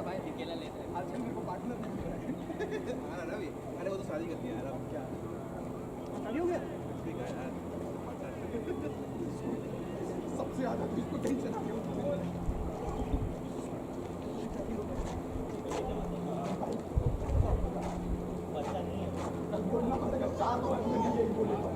क्या भाई अकेला लेता है आजकल मेरे को पार्टनर नहीं मिल रहा है हाँ ना भी अरे वो तो शादी कर दिया यार अब क्या शादी हो गया ठीक है यार सबसे ज़्यादा किसको टेंशन आ गया बच्चा नहीं है कल बोलना पड़ेगा 4 बार यही बोलेगा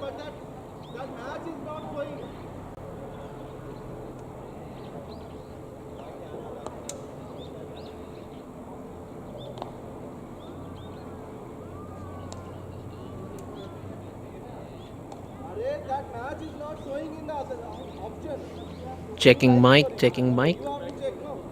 but that match is not going. That match is not showing in the option. Checking mic, checking mic. You have to check, no?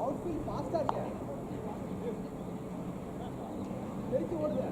Outfield faster here. Very over there.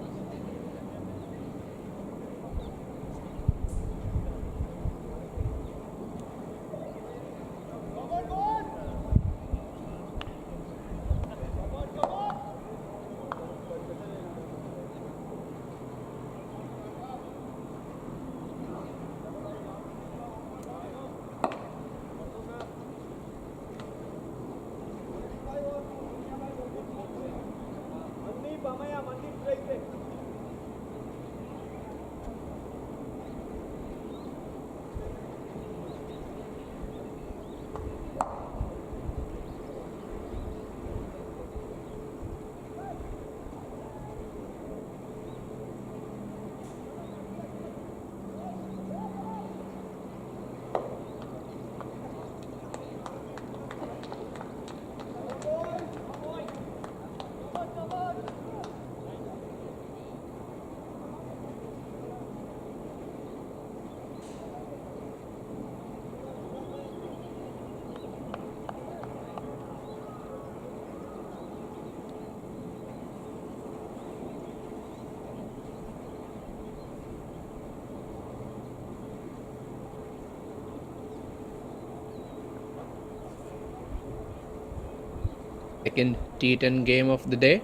Second T10 game of the day.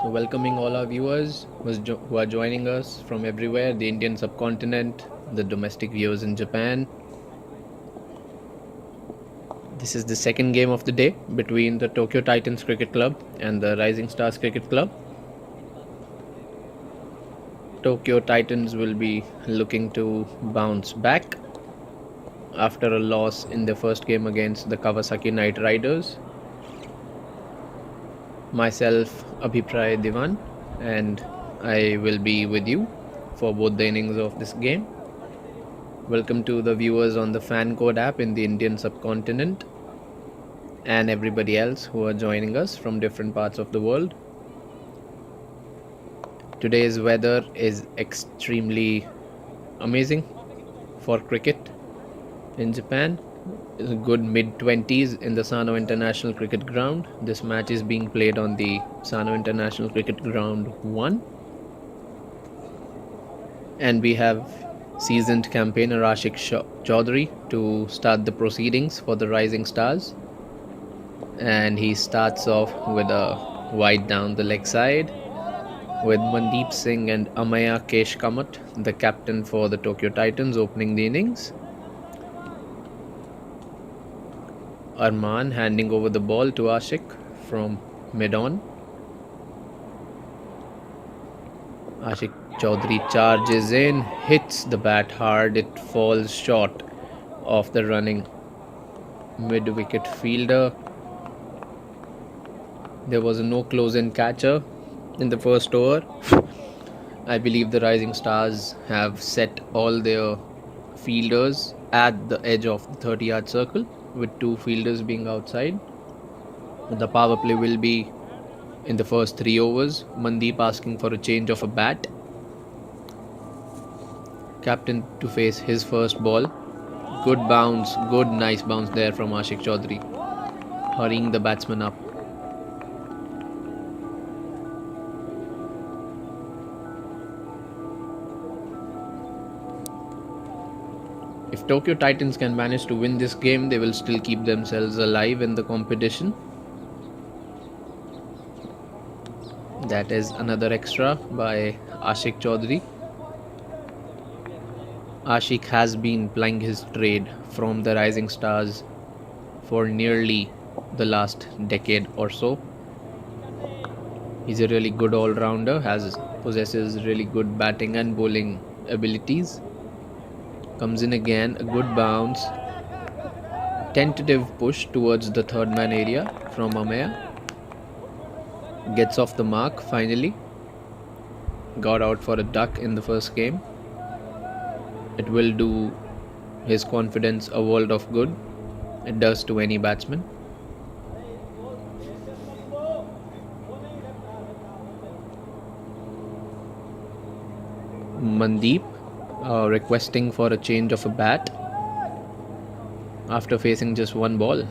So welcoming all our viewers who are joining us from everywhere, the Indian subcontinent, the domestic viewers in Japan. This is the second game of the day between the Tokyo Titans Cricket Club and the Rising Stars Cricket Club. Tokyo Titans will be looking to bounce back after a loss in the first game against the Kawasaki Knight Riders. Myself, Abhipray Diwan, and I will be with you for both the innings of this game. Welcome to the viewers on the Fan Code app in the Indian subcontinent and everybody else who are joining us from different parts of the world. Today's weather is extremely amazing for cricket in Japan. It's a good mid-20s in the Sano International Cricket Ground. This match is being played on the Sano International Cricket Ground 1. And we have seasoned campaigner Ashik Chaudhary to start the proceedings for the Rising Stars. And he starts off with a wide down the leg side with Mandeep Singh and Amaya Kesh Kamat, the captain for the Tokyo Titans, opening the innings. Arman handing over the ball to Ashik from mid-on. Ashik Chaudhary charges in, hits the bat hard. It falls short of the running mid-wicket fielder. There was a no close-in catcher in the first over. I believe the Rising Stars have set all their fielders at the edge of the 30-yard circle, with two fielders being outside. The power play will be in the first 3 overs. Mandeep asking for a change of a bat. Captain to face his first ball. Good bounce, good nice bounce there from Ashik Chaudhary, hurrying the batsman up. If Tokyo Titans can manage to win this game, they will still keep themselves alive in the competition. That is another extra by Ashik Chaudhary. Ashik has been plying his trade from the Rising Stars for nearly the last decade or so. He's a really good all-rounder, possesses really good batting and bowling abilities. Comes in again, a good bounce. Tentative push towards the third man area from Amaya. Gets off the mark finally. Got out for a duck in the first game. It will do his confidence a world of good. It does to any batsman. Mandeep requesting for a change of a bat after facing just one ball.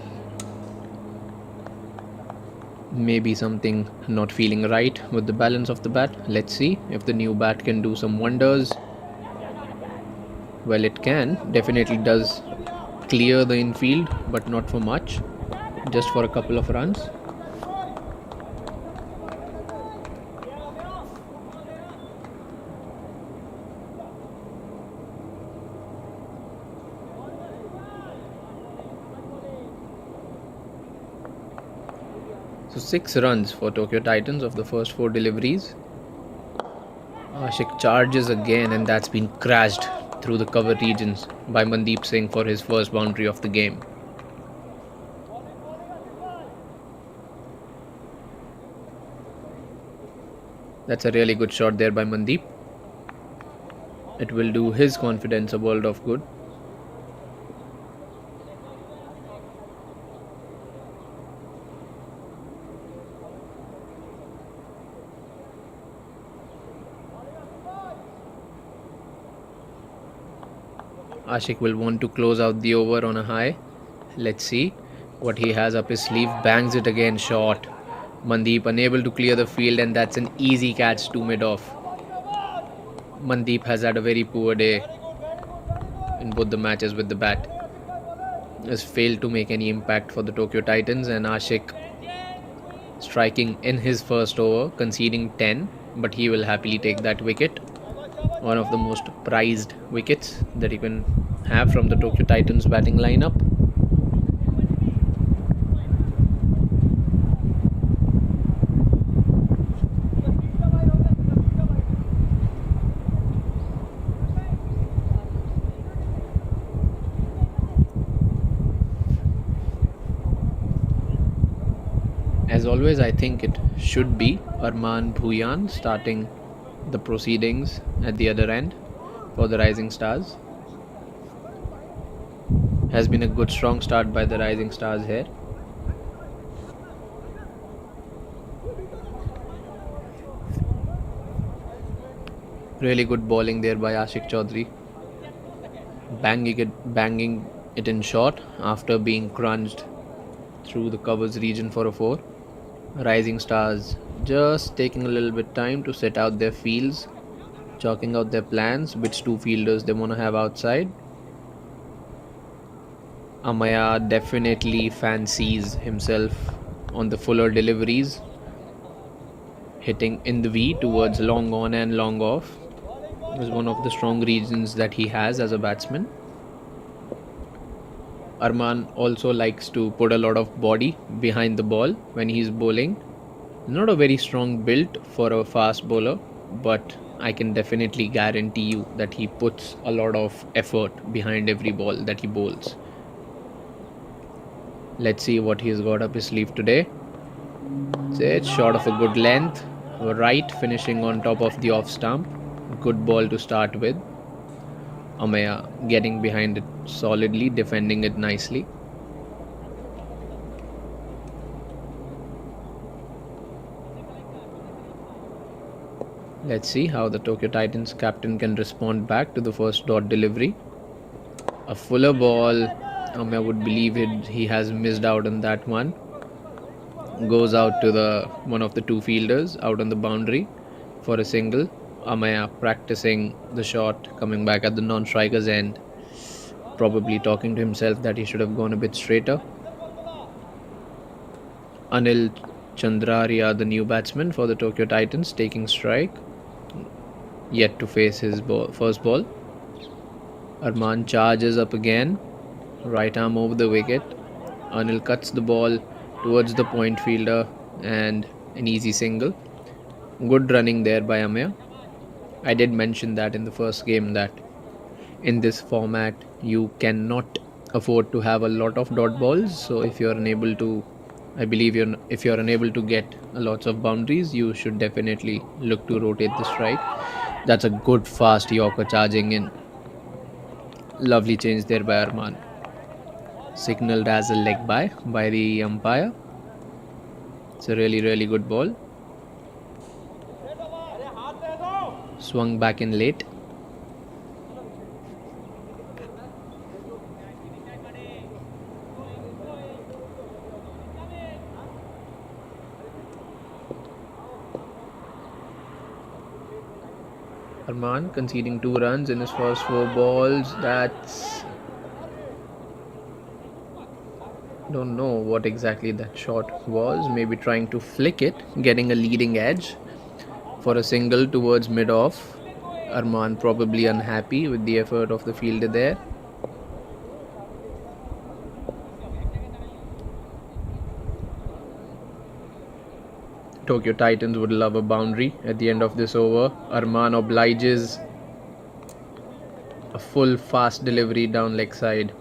Maybe something not feeling right with the balance of the bat. Let's see if the new bat can do some wonders. Well, it can. Definitely does clear the infield, but not for much. Just for a couple of runs. So 6 runs for Tokyo Titans of the first 4 deliveries. Ashik charges again, and that's been crashed through the cover regions by Mandeep Singh for his first boundary of the game. That's a really good shot there by Mandeep. It will do his confidence a world of good. Ashik will want to close out the over on a high. Let's see what he has up his sleeve. Bangs it again short. Mandeep unable to clear the field, and that's an easy catch to mid-off. Mandeep has had a very poor day in both the matches with the bat. Has failed to make any impact for the Tokyo Titans, and Ashik striking in his first over, conceding 10, but he will happily take that wicket. One of the most prized wickets that you can have from the Tokyo Titans batting lineup. As always, I think it should be Arman Bhuyan starting the proceedings at the other end for the Rising Stars. Has been a good strong start by the Rising Stars here. Really good bowling there by Ashik Chaudhary. Banging it in short after being crunched through the covers region for a 4. Rising Stars just taking a little bit time to set out their fields, chalking out their plans, which 2 fielders they want to have outside. Amaya definitely fancies himself on the fuller deliveries, hitting in the V towards long on and long off. Is one of the strong regions that he has as a batsman. Arman also likes to put a lot of body behind the ball when he's bowling. Not a very strong build for a fast bowler, but I can definitely guarantee you that he puts a lot of effort behind every ball that he bowls. Let's see what he's got up his sleeve today. It's short of a good length, right, finishing on top of the off stump. Good ball to start with. Amaya getting behind it solidly, defending it nicely. Let's see how the Tokyo Titans captain can respond back to the first dot delivery. A fuller ball. Amaya would believe he has missed out on that one. Goes out to one of the 2 fielders out on the boundary for a single. Amaya practicing the shot, coming back at the non-striker's end, probably talking to himself that he should have gone a bit straighter. Anil Chandraria, the new batsman for the Tokyo Titans, taking strike, yet to face his first ball. Arman charges up again, right arm over the wicket. Anil cuts the ball towards the point fielder and an easy single. Good running there by Amaya. I did mention that in the first game that in this format you cannot afford to have a lot of dot balls. So if you're unable to, if you're unable to get lots of boundaries, you should definitely look to rotate the strike. That's a good fast Yorker charging in. Lovely change there by Arman. Signaled as a leg by the umpire. It's a really good ball. Swung back in late. Arman conceding 2 runs in his first 4 balls. That's... don't know what exactly that shot was. Maybe trying to flick it, getting a leading edge for a single towards mid-off. Arman probably unhappy with the effort of the fielder there. Tokyo Titans would love a boundary at the end of this over. Arman obliges a full fast delivery down leg side.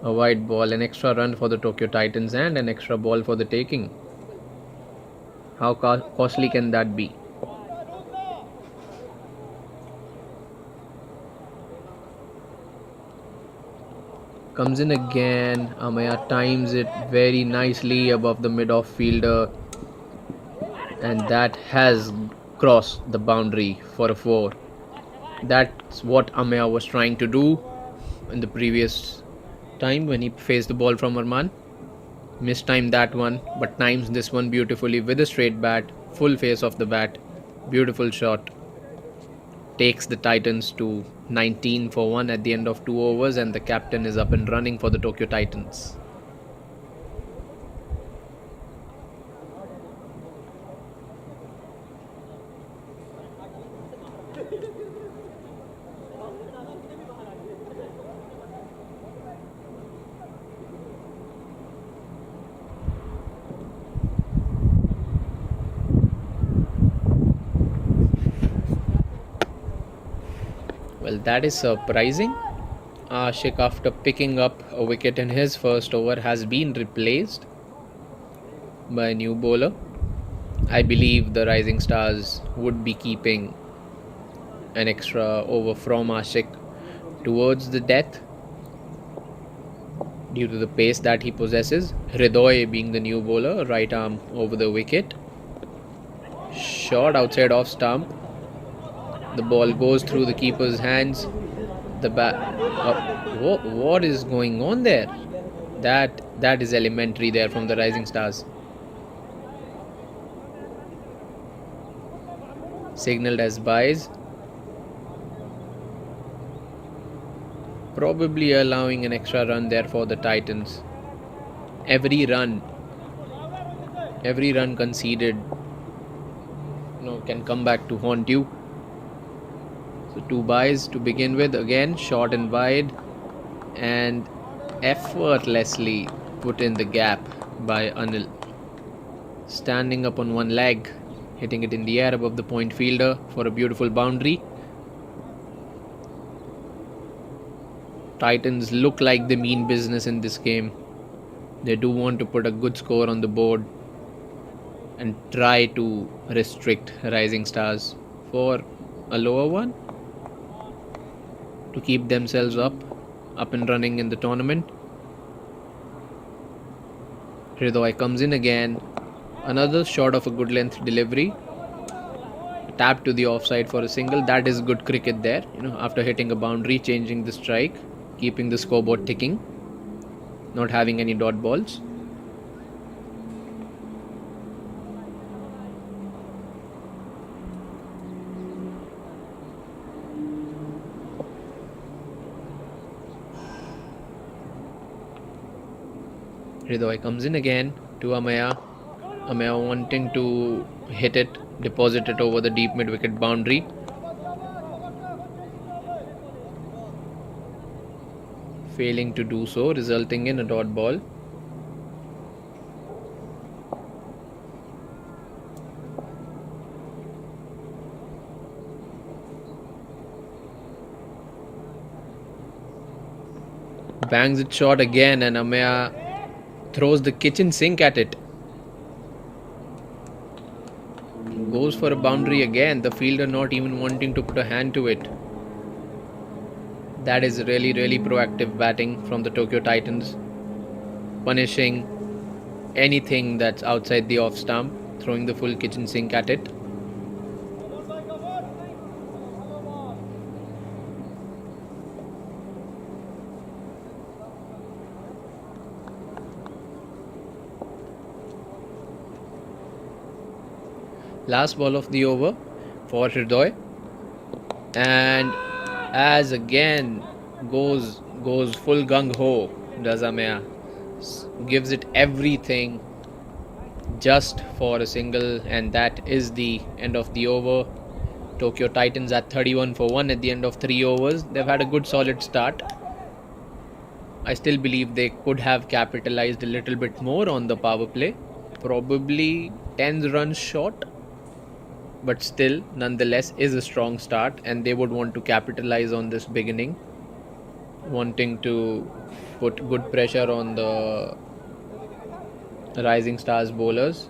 A wide ball, an extra run for the Tokyo Titans and an extra ball for the taking. How costly can that be? Comes in again. Amaya times it very nicely above the mid-off fielder. And that has crossed the boundary for a 4. That's what Amaya was trying to do in the previous time when he faced the ball from Arman. Mistimed that one, but times this one beautifully with a straight bat, full face of the bat. Beautiful shot. Takes the Titans to 19 for 1 at the end of 2 overs, and the captain is up and running for the Tokyo Titans. Well, that is surprising. Ashik, after picking up a wicket in his first over, has been replaced. by a new bowler. I believe the Rising Stars would be keeping an extra over from Ashik towards the death due to the pace that he possesses. Hridoy being the new bowler, right arm over the wicket. Shot outside off stump. The ball goes through the keeper's hands. The what is going on there? That is elementary there from the Rising Stars. Signaled as byes. Probably allowing an extra run there for the Titans. Every run conceded, can come back to haunt you. So 2 byes to begin with. Again, short and wide, and effortlessly put in the gap by Anil. Standing up on one leg, hitting it in the air above the point fielder for a beautiful boundary. Titans look like they mean business in this game. They do want to put a good score on the board and try to restrict Rising Stars for a lower one to keep themselves up and running in the tournament. Hridoy comes in again. Another shot of a good length delivery. Tap to the offside for a single. That is good cricket there. After hitting a boundary, changing the strike, keeping the scoreboard ticking, not having any dot balls. Hridoy comes in again to Amaya. Amaya wanting to hit it, deposit it over the deep mid-wicket boundary. Failing to do so, resulting in a dot ball. Bangs it short again, and Amaya throws the kitchen sink at it. Goes for a boundary again, the fielder not even wanting to put a hand to it. That is really proactive batting from the Tokyo Titans, punishing anything that's outside the off stump, throwing the full kitchen sink at it. Last ball of the over for Hridoy, and as again goes full gung-ho, does Amaya, gives it everything just for a single, and that is the end of the over. Tokyo Titans at 31 for 1 at the end of 3 overs. They've had a good solid start. I still believe they could have capitalized a little bit more on the power play, probably 10 runs short, but still nonetheless is a strong start, and they would want to capitalize on this beginning, wanting to put good pressure on the Rising Stars bowlers.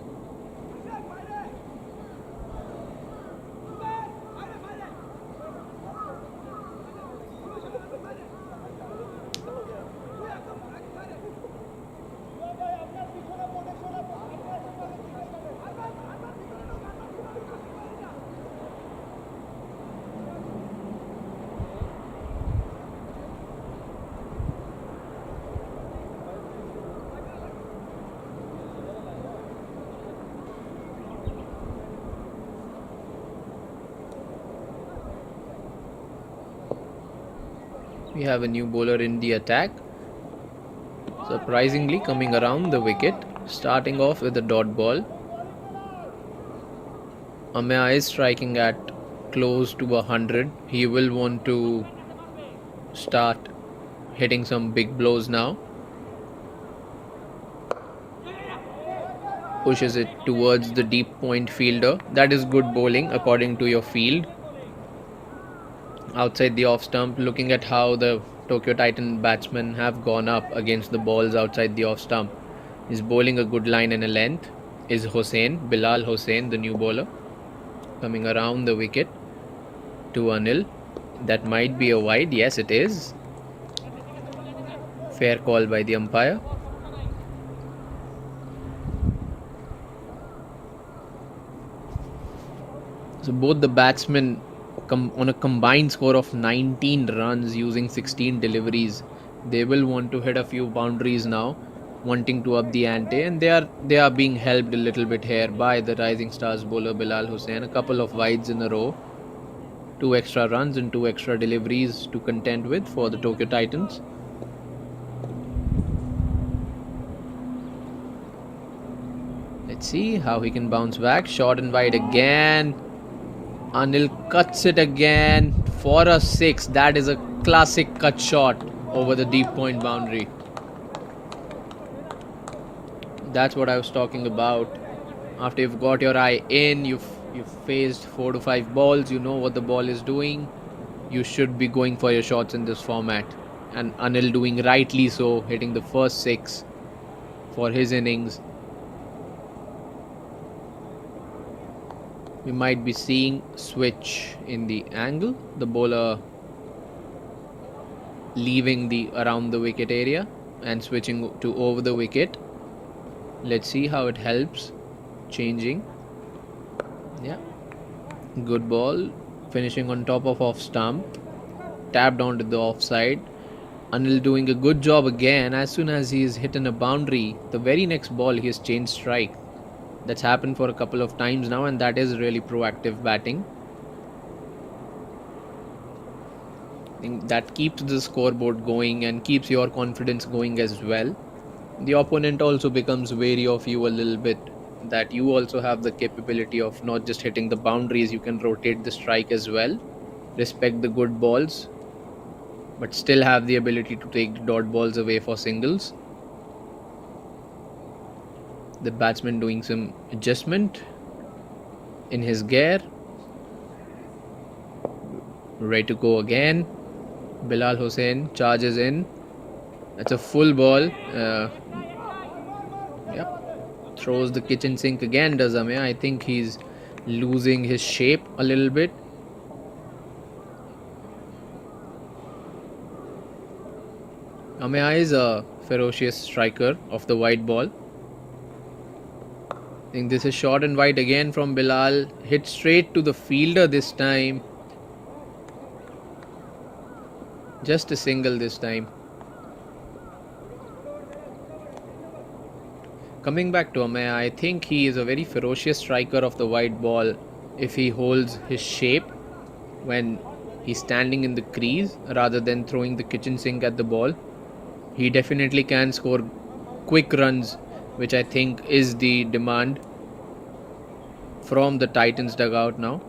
We have a new bowler in the attack, surprisingly coming around the wicket, starting off with a dot ball. Amaya is striking at close to 100. He will want to start hitting some big blows now. Pushes it towards the deep point fielder. That is good bowling according to your field. Outside the off stump, looking at how the Tokyo Titan batsmen have gone up against the balls outside the off stump. He's bowling a good line and a length. is Hossain, Bilal Hossain, the new bowler, coming around the wicket to Anil. That might be a wide. Yes, it is. Fair call by the umpire. So both the batsmen on a combined score of 19 runs using 16 deliveries. They will want to hit a few boundaries now, wanting to up the ante, and they are being helped a little bit here by the Rising Stars bowler Bilal Hossain. A couple of wides in a row, 2 extra runs and 2 extra deliveries to contend with for the Tokyo Titans. Let's see how he can bounce back. Short and wide again. Anil cuts it again for a 6. That is a classic cut shot over the deep point boundary. That's what I was talking about. After you've got your eye in, you've faced 4 to 5 balls, you know what the ball is doing. You should be going for your shots in this format. And Anil doing rightly so, hitting the first 6 for his innings. We might be seeing switch in the angle. The bowler leaving the around the wicket area and switching to over the wicket. Let's see how it helps. Changing. Yeah. Good ball. Finishing on top of off stump. Tapped onto the offside. Anil doing a good job again. As soon as he's hit in a boundary, the very next ball he has changed strike. That's happened for a couple of times now, and that is really proactive batting. I think that keeps the scoreboard going and keeps your confidence going as well. The opponent also becomes wary of you a little bit, that you also have the capability of not just hitting the boundaries, you can rotate the strike as well, respect the good balls, but still have the ability to take dot balls away for singles. The batsman doing some adjustment in his gear. Ready to go again. Bilal Hossain charges in. That's a full ball. Yep. Throws the kitchen sink again, does Amaya. I think he's losing his shape a little bit. Amaya is a ferocious striker of the white ball. I think this is short and wide again from Bilal. Hit straight to the fielder this time. Just a single this time. Coming back to Amaya, I think he is a very ferocious striker of the white ball if he holds his shape when he's standing in the crease rather than throwing the kitchen sink at the ball. He definitely can score quick runs, which I think is the demand from the Titans dugout now.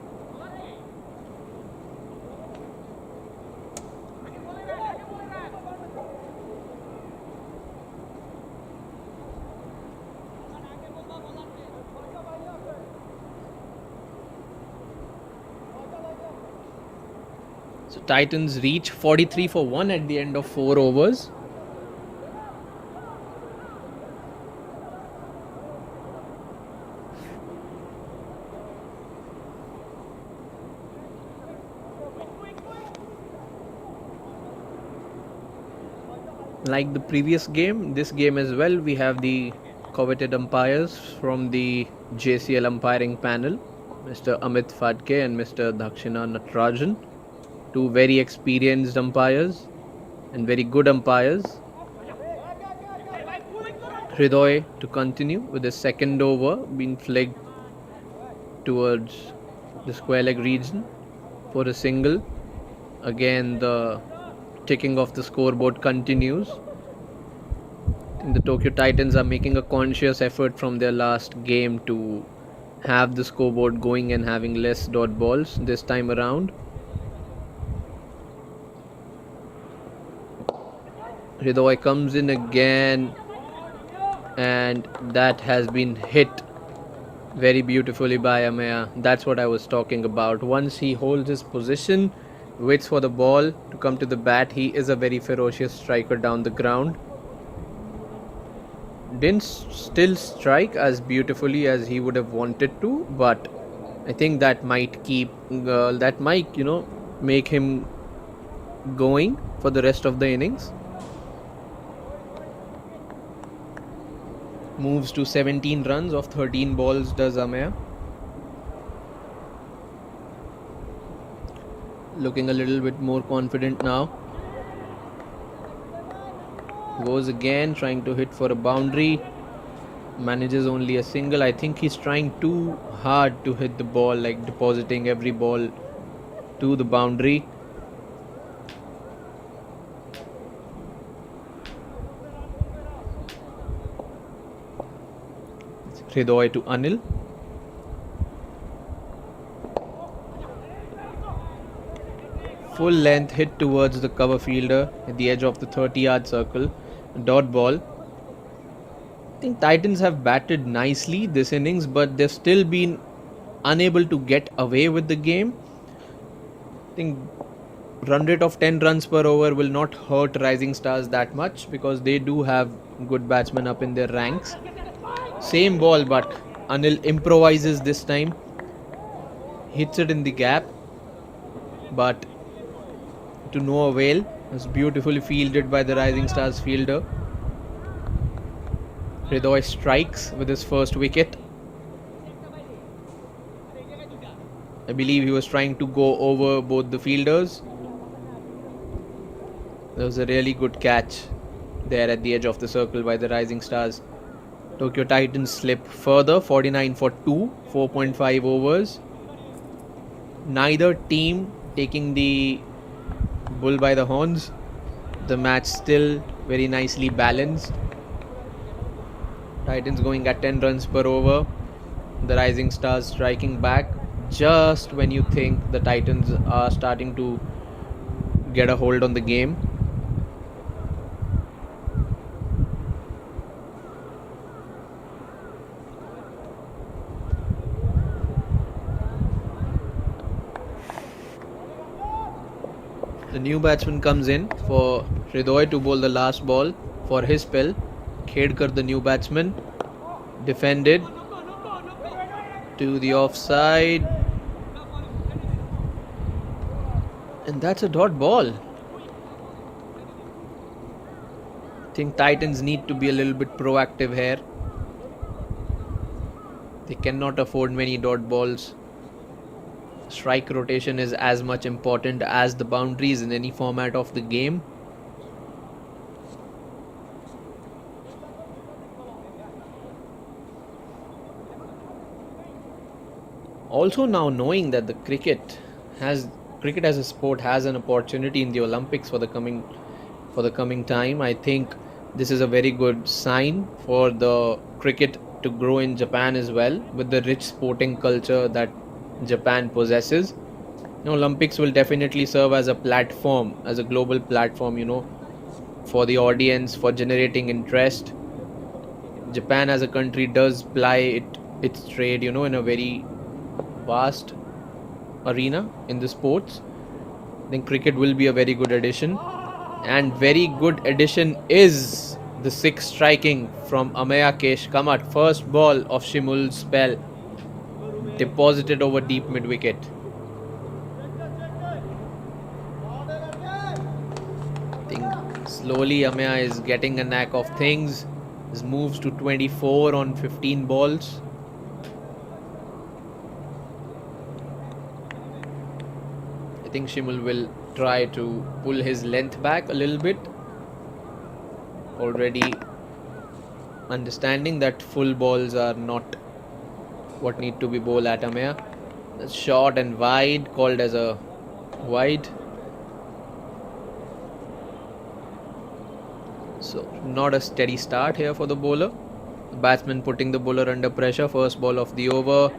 So Titans reach 43 for 1 at the end of 4 overs. Like the previous game, this game as well, we have the coveted umpires from the JCL umpiring panel, Mr. Amit Phadke and Mr. Dakshina Natarajan. Two very experienced umpires and very good umpires. Hridoy to continue with the second over being flicked towards the square leg region for a single. Again, the ticking of the scoreboard continues. The Tokyo Titans are making a conscious effort from their last game to have the scoreboard going and having less dot balls this time around. Hridoy comes in again, and that has been hit very beautifully by Amaya. That's what I was talking about. Once he holds his position, waits for the ball to come to the bat, he is a very ferocious striker down the ground. didn't still strike as beautifully as he would have wanted to, but I think that might make him going for the rest of the innings. Moves to 17 runs off 13 balls does Ameya. Looking a little bit more confident now. Goes again, trying to hit for a boundary. Manages only a single. I think he's trying too hard to hit the ball, like depositing every ball to the boundary. Hridoy to Anil. Full length hit towards the cover fielder at the edge of the 30-yard circle. Dot ball. I think Titans have batted nicely this innings, but they've still been unable to get away with the game. I think run rate of 10 runs per over will not hurt Rising Stars that much because they do have good batsmen up in their ranks. Same ball, but Anil improvises this time. Hits it in the gap, but to no avail. It was beautifully fielded by the Rising Stars fielder. Hridoy strikes with his first wicket. I believe he was trying to go over both the fielders. There was a really good catch there at the edge of the circle by the Rising Stars. Tokyo Titans slip further, 49 for 2, 4.5 overs. Neither team taking the bull by the horns. The match still very nicely balanced. Titans going at 10 runs per over. The Rising Stars striking back just when you think the Titans are starting to get a hold on the game. The new batsman comes in for Hridoy to bowl the last ball for his spell. Khedkar, the new batsman, defended to the offside, and that's a dot ball. I think Titans need to be a little bit proactive here. They cannot afford many dot balls. Strike rotation is as much important as the boundaries in any format of the game. Also, now knowing that the cricket as a sport has an opportunity in the Olympics for the coming time, I think this is a very good sign for the cricket to grow in Japan as well, with the rich sporting culture that Japan possesses. Olympics will definitely serve as a platform, as a global platform, for the audience, for generating interest. Japan as a country does ply its trade, in a very vast arena in the sports. I think cricket will be a very good addition, and very good addition is the 6 striking from Ameya Kesh Kamat. First ball of Shimul's spell, deposited over deep mid wicket. I think slowly Ameya is getting a knack of things. His moves to 24 on 15 balls. I think Shimul will try to pull his length back a little bit. Already understanding that full balls are not what need to be bowled at Ameya. That's short and wide, called as a wide. So not a steady start here for the bowler. The batsman putting the bowler under pressure. First ball of the over.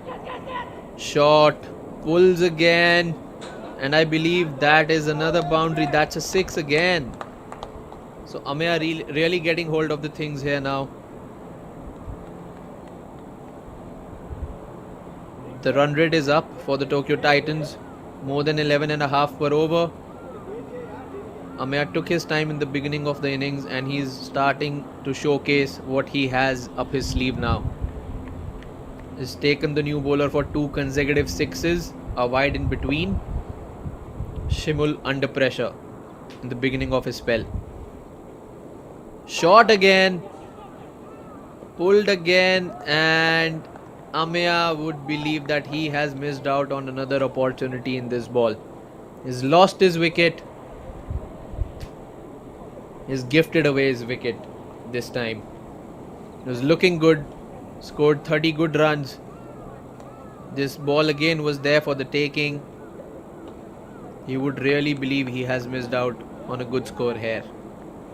Short, pulls again, and I believe that is another boundary. That's a 6 again. So Ameya really getting hold of the things here now. The run rate is up for the Tokyo Titans, more than 11.5 per over. Ameya took his time in the beginning of the innings and he's starting to showcase what he has up his sleeve now. He's taken the new bowler for 2 consecutive sixes, a wide in between. Shimul under pressure in the beginning of his spell. Shot again, pulled again, and Ameya would believe that he has missed out on another opportunity in this ball. He's lost his wicket. He's gifted away his wicket this time. It was looking good, scored 30 good runs. This ball again was there for the taking. He would really believe he has missed out on a good score here.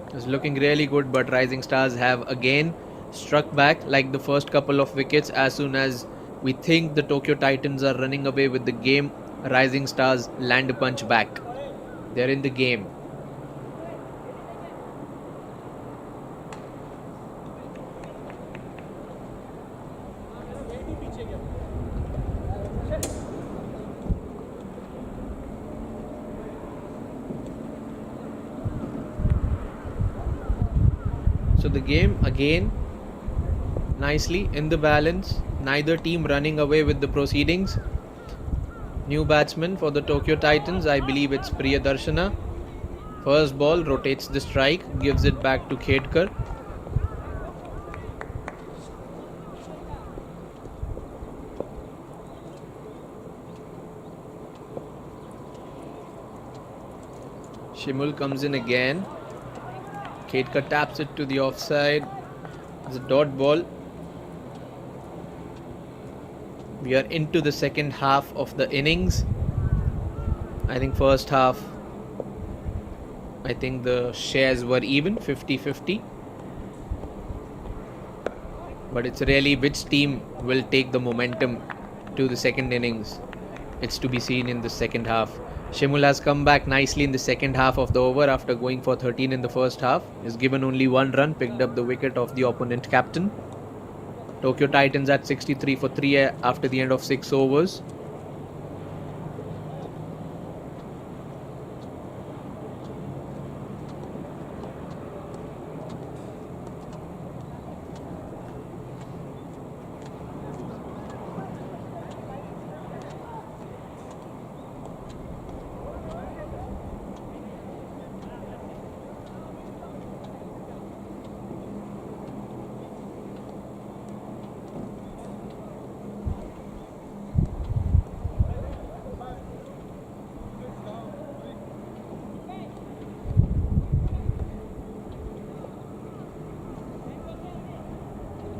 It was looking really good, but Rising Stars have again struck back like the first couple of wickets. As soon as we think the Tokyo Titans are running away with the game, Rising Stars land a punch back. They're in the game. So the game again nicely in the balance, neither team running away with the proceedings. New batsman for the Tokyo Titans, I believe it's Priyadarshana. First ball, rotates the strike, gives it back to Khedkar. Shimul comes in again. Khedkar taps it to the offside. It's a dot ball. We are into the second half of the innings. I think first half, I think the shares were even 50-50. But it's really which team will take the momentum to the second innings. It's to be seen in the second half. Shimul has come back nicely in the second half of the over after going for 13 in the first half. He's given only 1 run, picked up the wicket of the opponent captain. Tokyo Titans at 63 for 3 after the end of 6 overs.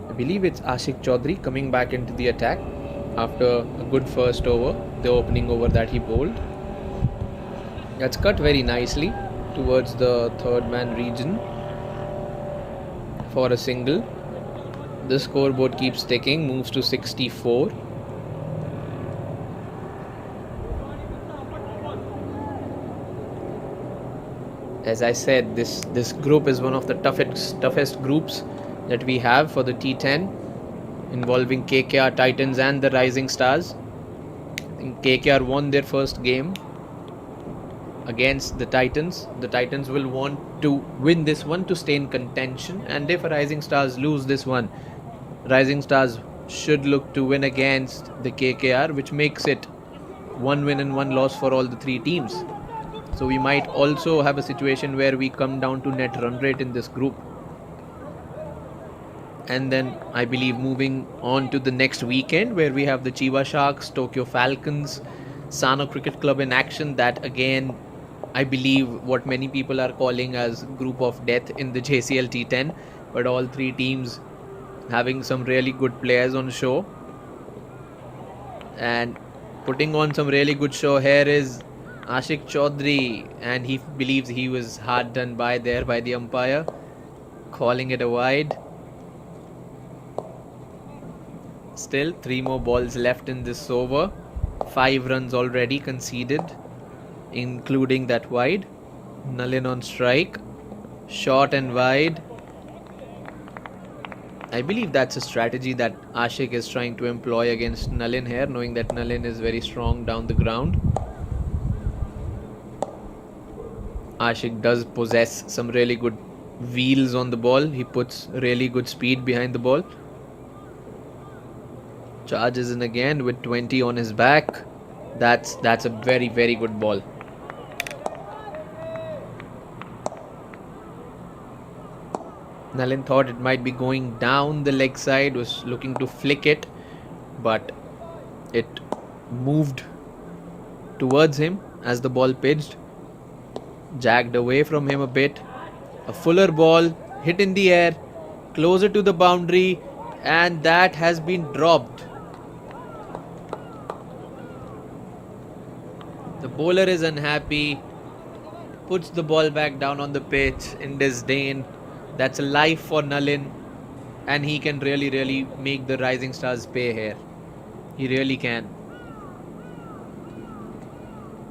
I believe it's Ashik Chaudhary coming back into the attack after a good first over, the opening over that he bowled. That's cut very nicely towards the third man region for a single. The scoreboard keeps ticking, moves to 64. As I said, this group is one of the toughest groups that we have for the T10, involving KKR Titans and the Rising Stars. I think KKR won their first game against the Titans. The Titans will want to win this one to stay in contention, and if Rising Stars lose this one, Rising Stars should look to win against the KKR, which makes it 1 win and 1 loss for all the 3 teams. So we might also have a situation where we come down to net run rate in this group. And then I believe moving on to the next weekend, where we have the Chiba Sharks, Tokyo Falcons, Sano Cricket Club in action. That again, I believe what many people are calling as group of death in the JCL T10, but all 3 teams having some really good players on show. And putting on some really good show here is Ashik Chaudhary, and he believes he was hard done by there by the umpire, calling it a wide. Still 3 more balls left in this over. 5 runs already conceded, including that wide. Nalin on strike. Short and wide. I believe that's a strategy that Ashik is trying to employ against Nalin here, knowing that Nalin is very strong down the ground. Ashik does possess some really good wheels on the ball. He puts really good speed behind the ball. Charges in again with 20 on his back. That's a very, very good ball. Nalin thought it might be going down the leg side, was looking to flick it, but it moved towards him as the ball pitched, jagged away from him a bit. A fuller ball hit in the air, closer to the boundary, and that has been dropped. The bowler is unhappy, puts the ball back down on the pitch in disdain. That's a life for Nalin, and he can really make the Rising Stars pay here. He really can.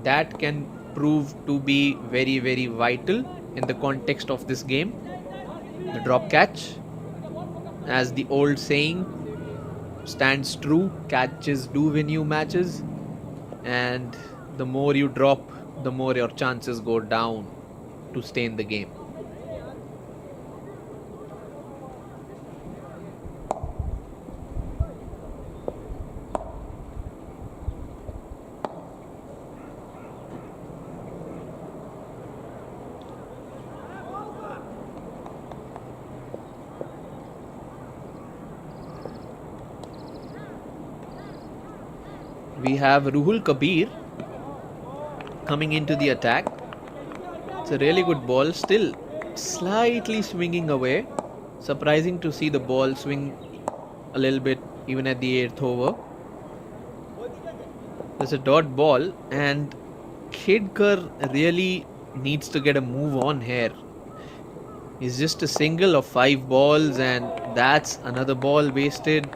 That can prove to be very vital in the context of this game. The drop catch, as the old saying stands true, catches do win you matches, and the more you drop, the more your chances go down to stay in the game. We have Ruhul Kabir coming into the attack. It's a really good ball, still slightly swinging away. Surprising to see the ball swing a little bit even at the 8th over. There's a dot ball, and Khedkar really needs to get a move on here. He's just a single of 5 balls, and that's another ball wasted.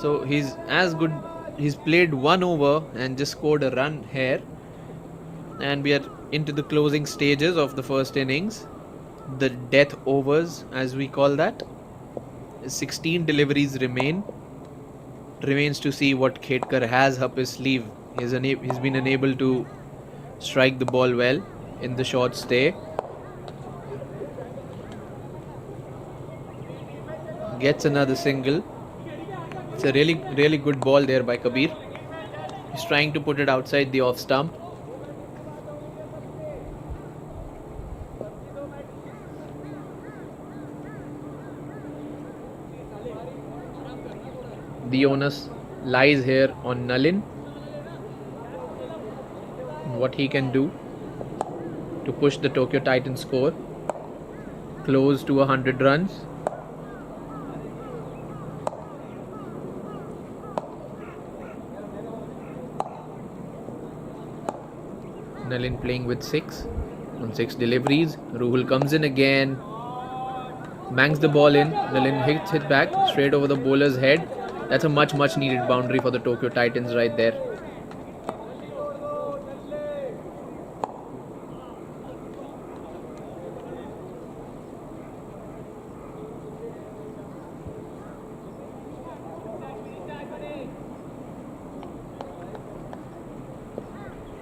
So he's as good. He's played 1 over and just scored a run here. And we are into the closing stages of the first innings. The death overs, as we call that. 16 deliveries remain. Remains to see what Khedkar has up his sleeve. He's been unable to strike the ball well in the short stay. Gets another single. It's a really good ball there by Kabir. He's trying to put it outside the off stump. The onus lies here on Nalin. What he can do to push the Tokyo Titans score close to 100 runs. Nalin playing with 6 on 6 deliveries. Ruhul comes in again, bangs the ball in. Nalin hits it back straight over the bowler's head. That's a much needed boundary for the Tokyo Titans right there.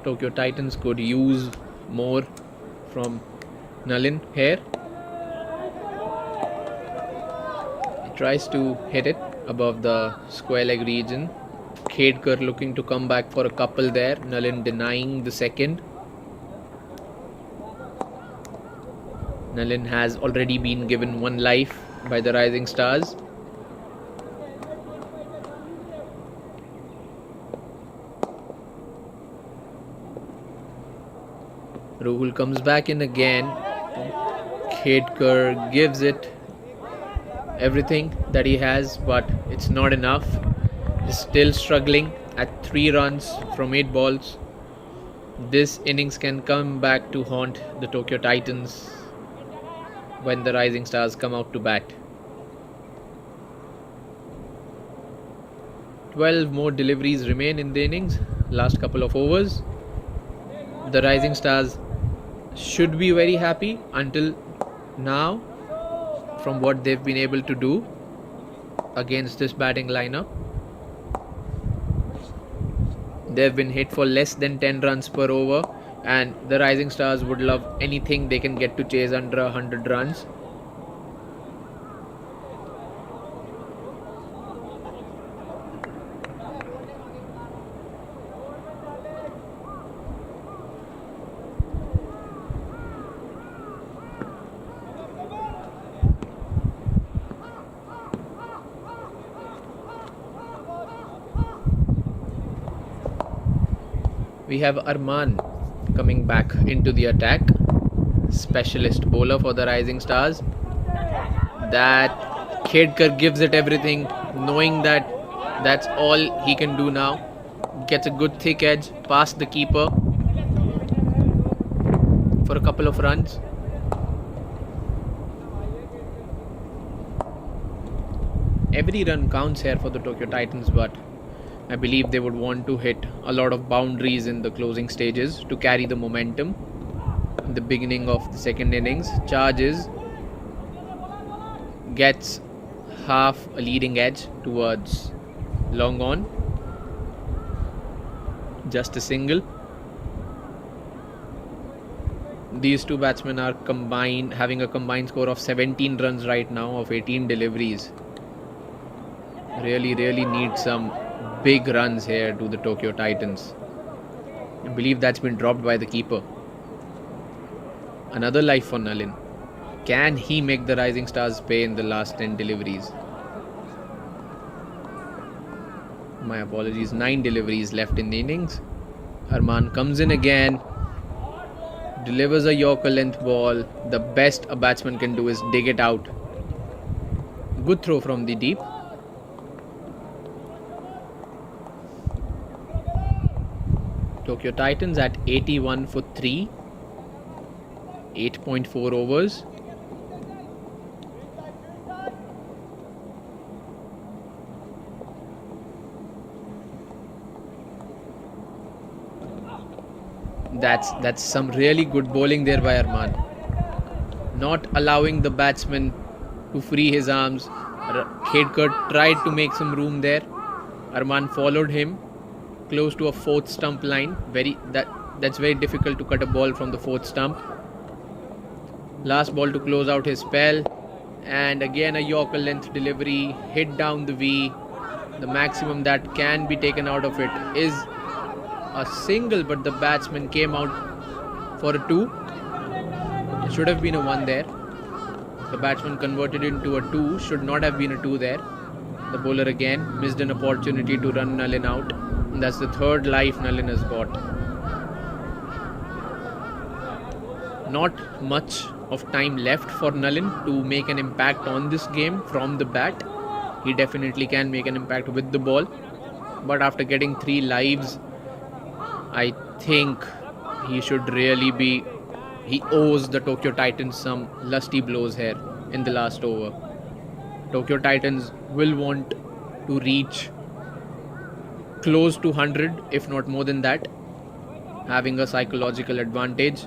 Tokyo Titans could use more from Nalin here. He tries to hit it above the square leg region. Khedkar looking to come back for a couple there. Nalin denying the second. Nalin has already been given 1 life by the Rising Stars. Ruhul comes back in again. Khedkar gives it everything that he has, but it's not enough. He's still struggling at 3 runs from 8 balls. This innings can come back to haunt the Tokyo Titans when the Rising Stars come out to bat. 12 more deliveries remain in the innings, last couple of overs. The Rising Stars should be very happy until now from what they've been able to do against this batting lineup. They've been hit for less than 10 runs per over. and the Rising Stars would love anything they can get to chase under 100 runs. We have Arman coming back into the attack. Specialist bowler for the Rising Stars. That Khedkar gives it everything, knowing that that's all he can do now. Gets a good thick edge past the keeper for a couple of runs. Every run counts here for the Tokyo Titans, but I believe they would want to hit a lot of boundaries in the closing stages to carry the momentum. In the beginning of the second innings, charges, gets half a leading edge towards long on. Just a single. These two batsmen are having a combined score of 17 runs right now of 18 deliveries. Really need some big runs here to the Tokyo Titans. I believe that's been dropped by the keeper. Another life for Nalin. Can he make the Rising Stars pay in the last 10 deliveries? My apologies, 9 deliveries left in the innings. Arman comes in again, delivers a Yorker length ball. The best a batsman can do is dig it out. Good throw from the deep. Tokyo Titans at 81 for 3, 8.4 overs. That's some really good bowling there by Arman. Not allowing the batsman to free his arms. Khedkar tried to make some room there. Arman followed him close to a fourth stump line. That's very difficult to cut a ball from the fourth stump. Last ball to close out his spell, and again a Yorker length delivery, hit down the V. The maximum that can be taken out of it is a single, but the batsman came out for a 2. It should have been a 1 there. The batsman converted into a 2, should not have been a 2 there. The bowler again missed an opportunity to run Nalin out. And that's the third life Nalin has got. Not much of time left for Nalin to make an impact on this game from the bat. He definitely can make an impact with the ball, but after getting 3 lives, I think he owes the Tokyo Titans some lusty blows here in the last over. Tokyo Titans will want to reach close to 100, if not more than that, having a psychological advantage.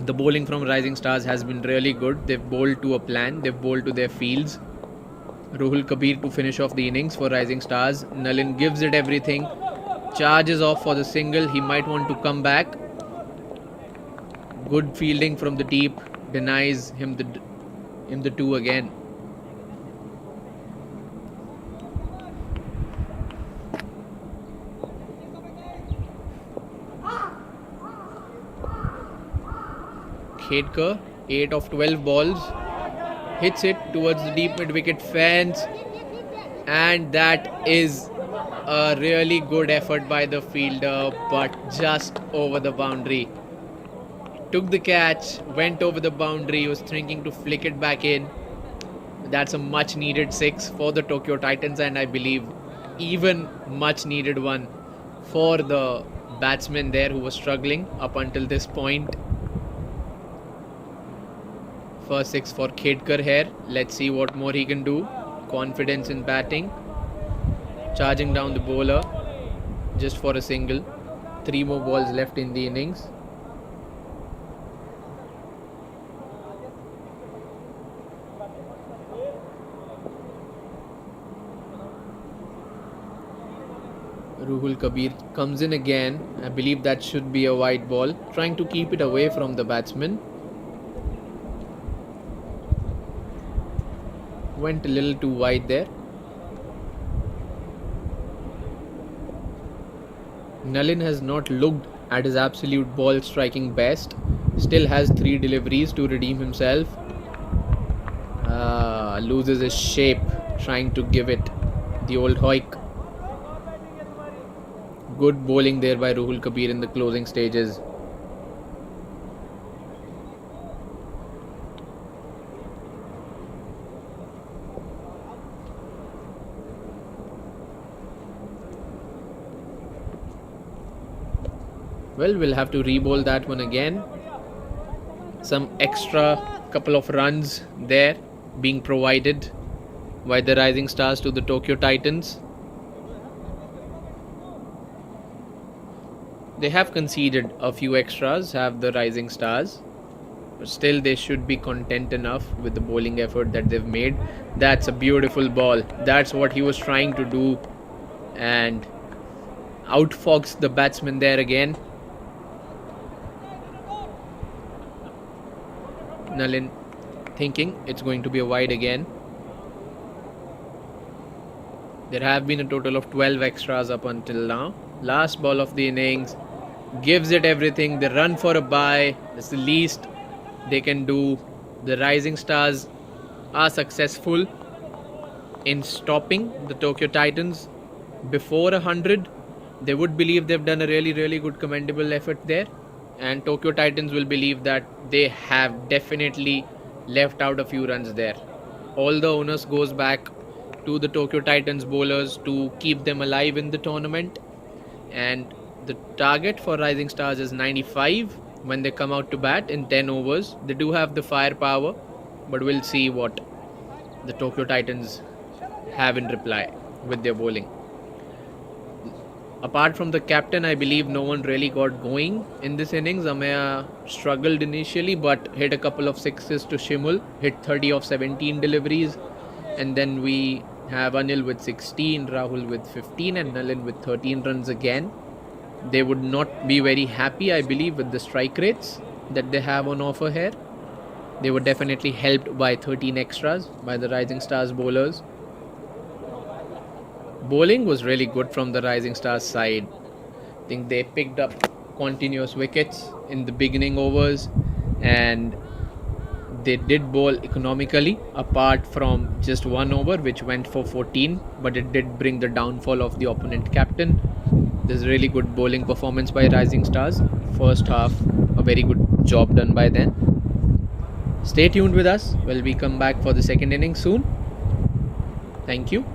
The bowling from Rising Stars has been really good. They've bowled to a plan, they've bowled to their fields. Ruhul Kabir to finish off the innings for Rising Stars. Nalin gives it everything, charges off for the single. He might want to come back. Good fielding from the deep, denies him the 2 again. Khedkar, 8 of 12 balls, hits it towards the deep mid-wicket fence, and that is a really good effort by the fielder, but just over the boundary. Took the catch, went over the boundary, was thinking to flick it back in. That's a much needed 6 for the Tokyo Titans, and I believe even much needed one for the batsman there who was struggling up until this point. First 6 for Khedkar here. Let's see what more he can do. Confidence in batting. Charging down the bowler just for a single. 3 more balls left in the innings. Ruhul Kabir comes in again. I believe that should be a wide ball, trying to keep it away from the batsman. Went a little too wide there. Nalin has not looked at his absolute ball striking best. Still has 3 deliveries to redeem himself. Loses his shape trying to give it the old hoik. Good bowling there by Ruhul Kabir in the closing stages. Well, we'll have to re-bowl that one again. Some extra couple of runs there being provided by the Rising Stars to the Tokyo Titans. They have conceded a few extras, have the Rising Stars, but still they should be content enough with the bowling effort that they've made. That's a beautiful ball. That's what he was trying to do, and outfoxed the batsman there again. Nalin thinking it's going to be a wide again. There have been a total of 12 extras up until now. Last ball of the innings, gives it everything. They run for a bye. That's the least they can do. The Rising Stars are successful in stopping the Tokyo Titans before 100. They would believe they've done a really good commendable effort there, and Tokyo Titans will believe that they have definitely left out a few runs there. All the onus goes back to the Tokyo Titans bowlers to keep them alive in the tournament, and the target for Rising Stars is 95 when they come out to bat in 10 overs. They do have the firepower, but we'll see what the Tokyo Titans have in reply with their bowling. Apart from the captain, I believe no one really got going in this innings. Amaya struggled initially but hit a couple of sixes to Shimul, hit 30 of 17 deliveries, and then we have Anil with 16, Rahul with 15 and Nalin with 13 runs again. They would not be very happy, I believe, with the strike rates that they have on offer here. They were definitely helped by 13 extras by the Rising Stars bowlers. Bowling was really good from the Rising Stars side. I think they picked up continuous wickets in the beginning overs, and they did bowl economically apart from just one over which went for 14, but it did bring the downfall of the opponent captain. There's really good bowling performance by Rising Stars. First half, a very good job done by them. Stay tuned with us while we come back for the second innings soon. Thank you.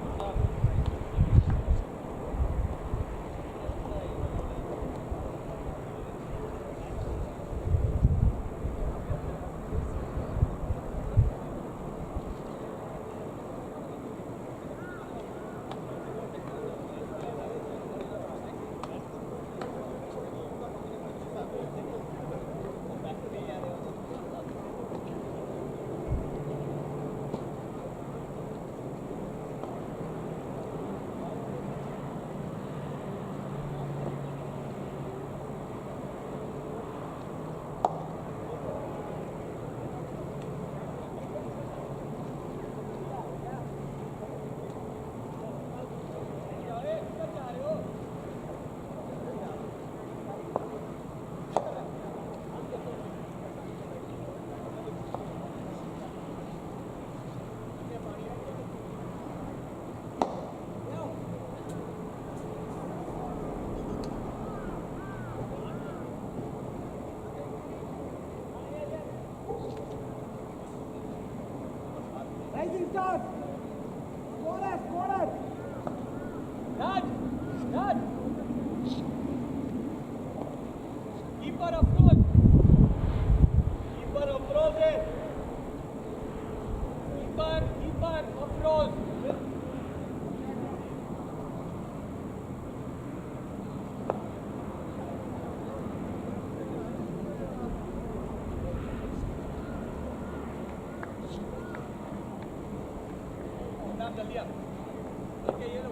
Rising Stars! Scorer! Dad! Keeper approach! Keeper approach! जल्दी आ okay ये लो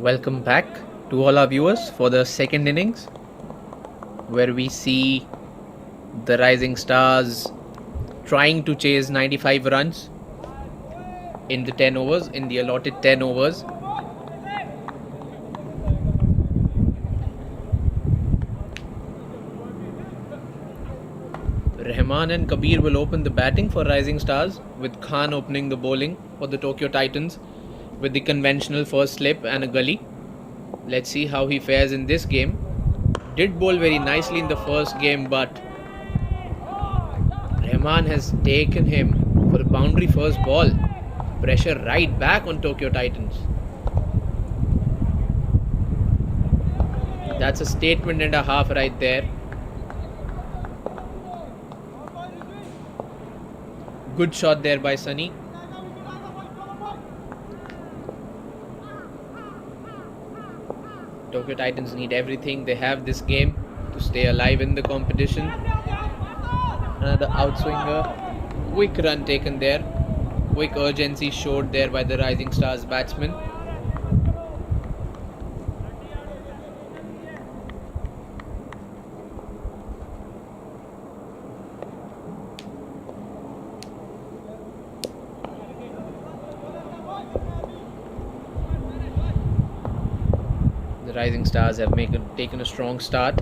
Welcome back to all our viewers for the second innings, where we see the Rising Stars trying to chase 95 runs in the 10 overs, in the allotted 10 overs. Rahman and Kabir will open the batting for Rising Stars, with Khan opening the bowling for the Tokyo Titans with the conventional first slip and a gully. Let's see how he fares in this game. Did bowl very nicely in the first game, but Rahman has taken him for a boundary first ball. Pressure right back on Tokyo Titans. That's a statement and a half right there. Good shot there by Sunny. Tokyo Titans need everything they have this game to stay alive in the competition. Another outswinger. Quick run taken there. Quick urgency showed there by the Rising Stars batsman. The Rising Stars have taken a strong start.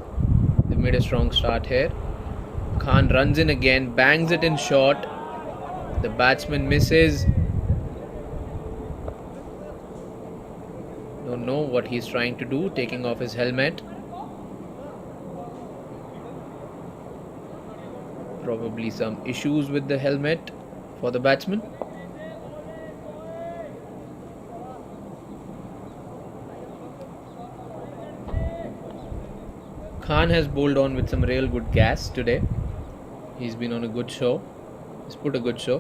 They've made a strong start here. Khan runs in again, bangs it in short. The batsman misses. Don't know what he's trying to do, taking off his helmet. Probably some issues with the helmet for the batsman. Khan has bowled on with some real good gas today. He's been on a good show. He's put a good show.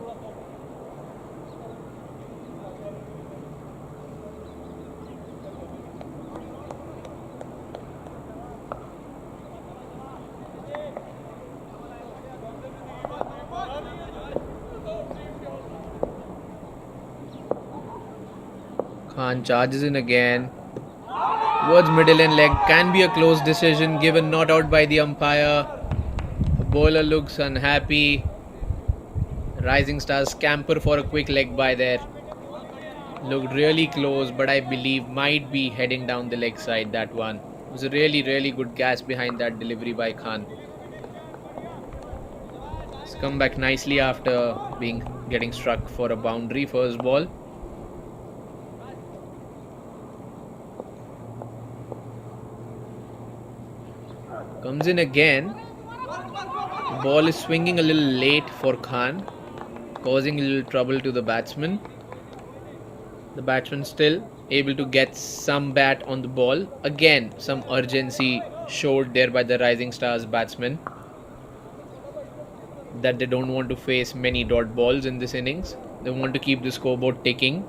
Khan charges in again. Towards middle and leg, can be a close decision given not out by the umpire. The bowler looks unhappy. Rising Stars scamper for a quick leg by there. Looked really close, but I believe might be heading down the leg side, that one. It was a really good gas behind that delivery by Khan. He's come back nicely after getting struck for a boundary first ball. Comes in again. The ball is swinging a little late for Khan, causing a little trouble to the batsman. The batsman still able to get some bat on the ball. Again, some urgency showed there by the Rising Stars batsmen, that they don't want to face many dot balls in this innings. They want to keep the scoreboard ticking.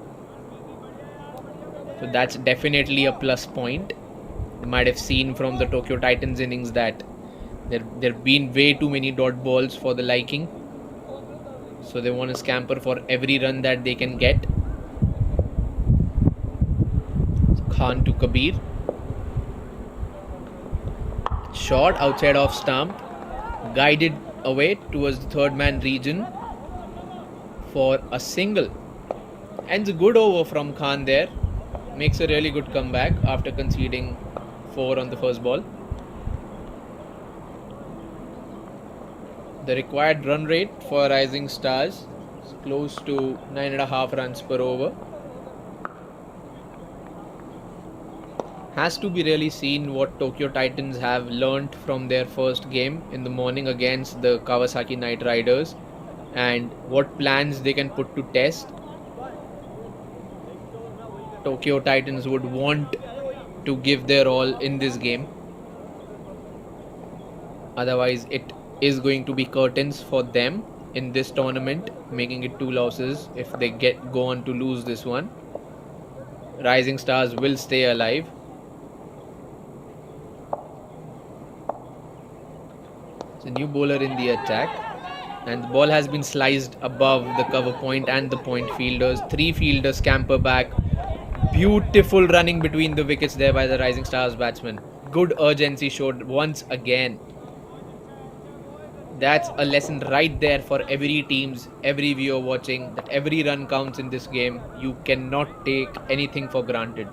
So that's definitely a plus point. You might have seen from the Tokyo Titans innings that there have been way too many dot balls for the liking. So they want to scamper for every run that they can get. Khan to Kabir. Shot outside off stump. Guided away towards the third man region for a single. Ends a good over from Khan there. Makes a really good comeback after conceding 4 on the first ball. The required run rate for Rising Stars is close to 9.5 runs per over. Has to be really seen what Tokyo Titans have learnt from their first game in the morning against the Kawasaki Knight Riders, and what plans they can put to test. Tokyo Titans would want to give their all in this game. Otherwise, it is going to be curtains for them in this tournament, making it 2 losses if they go on to lose this one. Rising Stars will stay alive. It's a new bowler in the attack, and the ball has been sliced above the cover point and the point fielders. 3 fielders scamper back. Beautiful running between the wickets there by the Rising Stars batsman. Good urgency showed once again. That's a lesson right there for every teams, every viewer watching, that every run counts in this game. You cannot take anything for granted.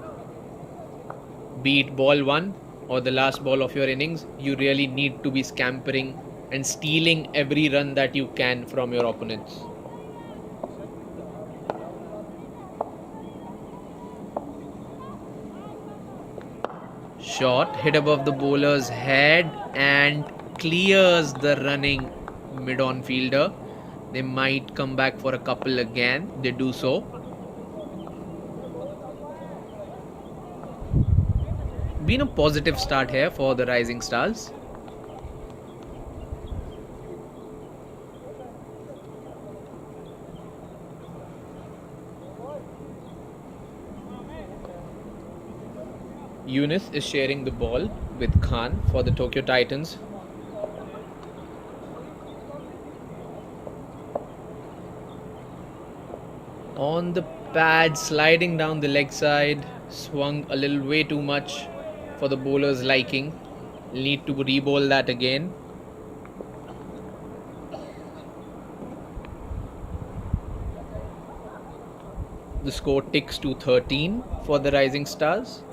Be it ball 1 or the last ball of your innings, you really need to be scampering and stealing every run that you can from your opponents. Shot hit above the bowler's head and clears the running mid-on fielder. They might come back for a couple again. They do so. Been a positive start here for the Rising Stars. Yunus is sharing the ball with Khan for the Tokyo Titans. On the pad, sliding down the leg side, swung a little way too much for the bowler's liking. Need to re-bowl that again. The score ticks to 13 for the Rising Stars.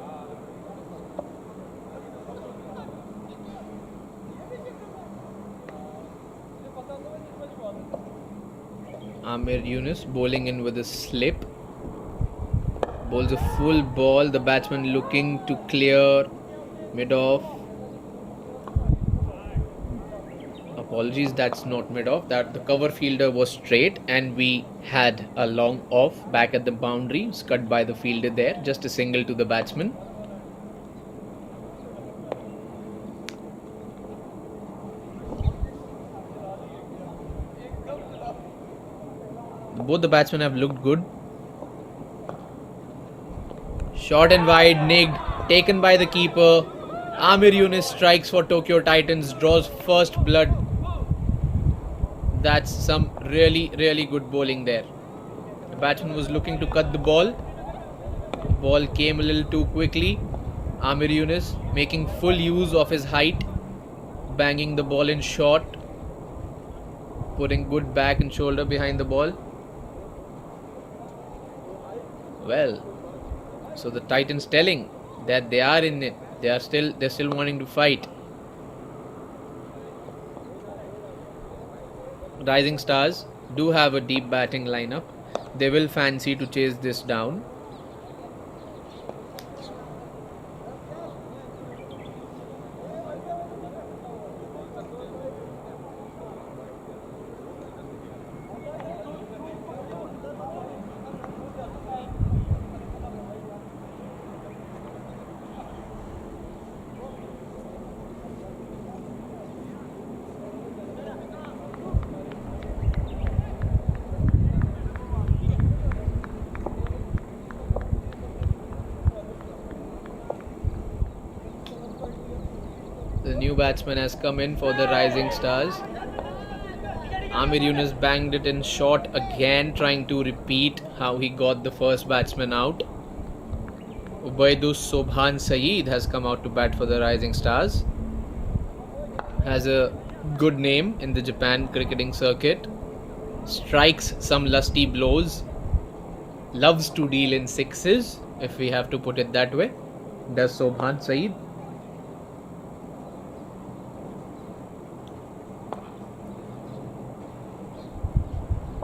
Amir Yunus bowling in with a slip. Bowls a full ball. The batsman looking to clear mid-off. Apologies, that's not mid-off. That the cover fielder was straight and we had a long off back at the boundary. Scud by the fielder there. Just a single to the batsman. Both the batsmen have looked good. Short and wide, nigged, taken by the keeper. Amir Yunus strikes for Tokyo Titans, draws first blood. That's some really good bowling there. The batsman was looking to cut the ball. Ball came a little too quickly. Amir Yunus making full use of his height, banging the ball in short, putting good back and shoulder behind the ball. Well, so the Titans telling that they are in it. They're still wanting to fight. Rising Stars do have a deep batting lineup. They will fancy to chase this down. The new batsman has come in for the Rising Stars. Amir Yunus banged it in short again, trying to repeat how he got the first batsman out. Ubaidus Sobhan Saeed has come out to bat for the Rising Stars. Has a good name in the Japan cricketing circuit. Strikes some lusty blows. Loves to deal in sixes, if we have to put it that way. Does Sobhan Saeed.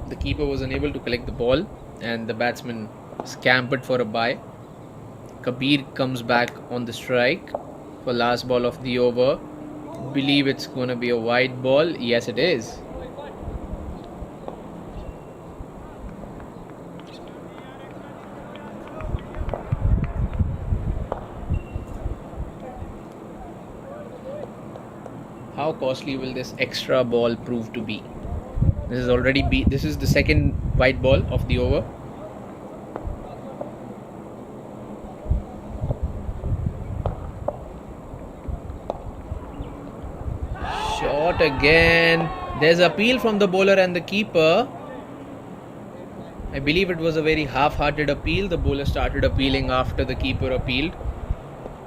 The keeper was unable to collect the ball and the batsman scampered for a bye. Kabir comes back on the strike for last ball of the over. Believe it's going to be a wide ball. Yes, it is. How costly will this extra ball prove to be? This is the second white ball of the over. Shot again. There's appeal from the bowler and the keeper. I believe it was a very half-hearted appeal. The bowler started appealing after the keeper appealed.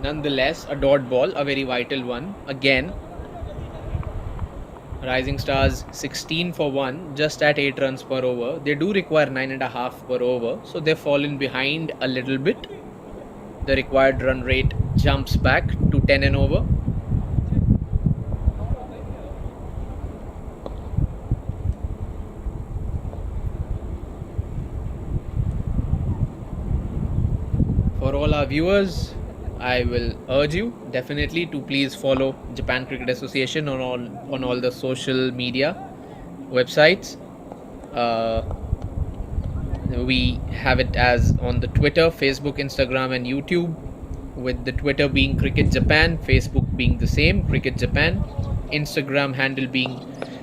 Nonetheless, a dot ball, a very vital one. Again, Rising Stars 16 for 1, just at 8 runs per over. They do require 9.5 per over, so they've fallen behind a little bit. The required run rate jumps back to 10 and over. For all our viewers, I will urge you definitely to please follow Japan Cricket Association on all the social media websites. We have it as on the Twitter, Facebook, Instagram and YouTube, with the Twitter being Cricket Japan, Facebook being the same, Cricket Japan, Instagram handle being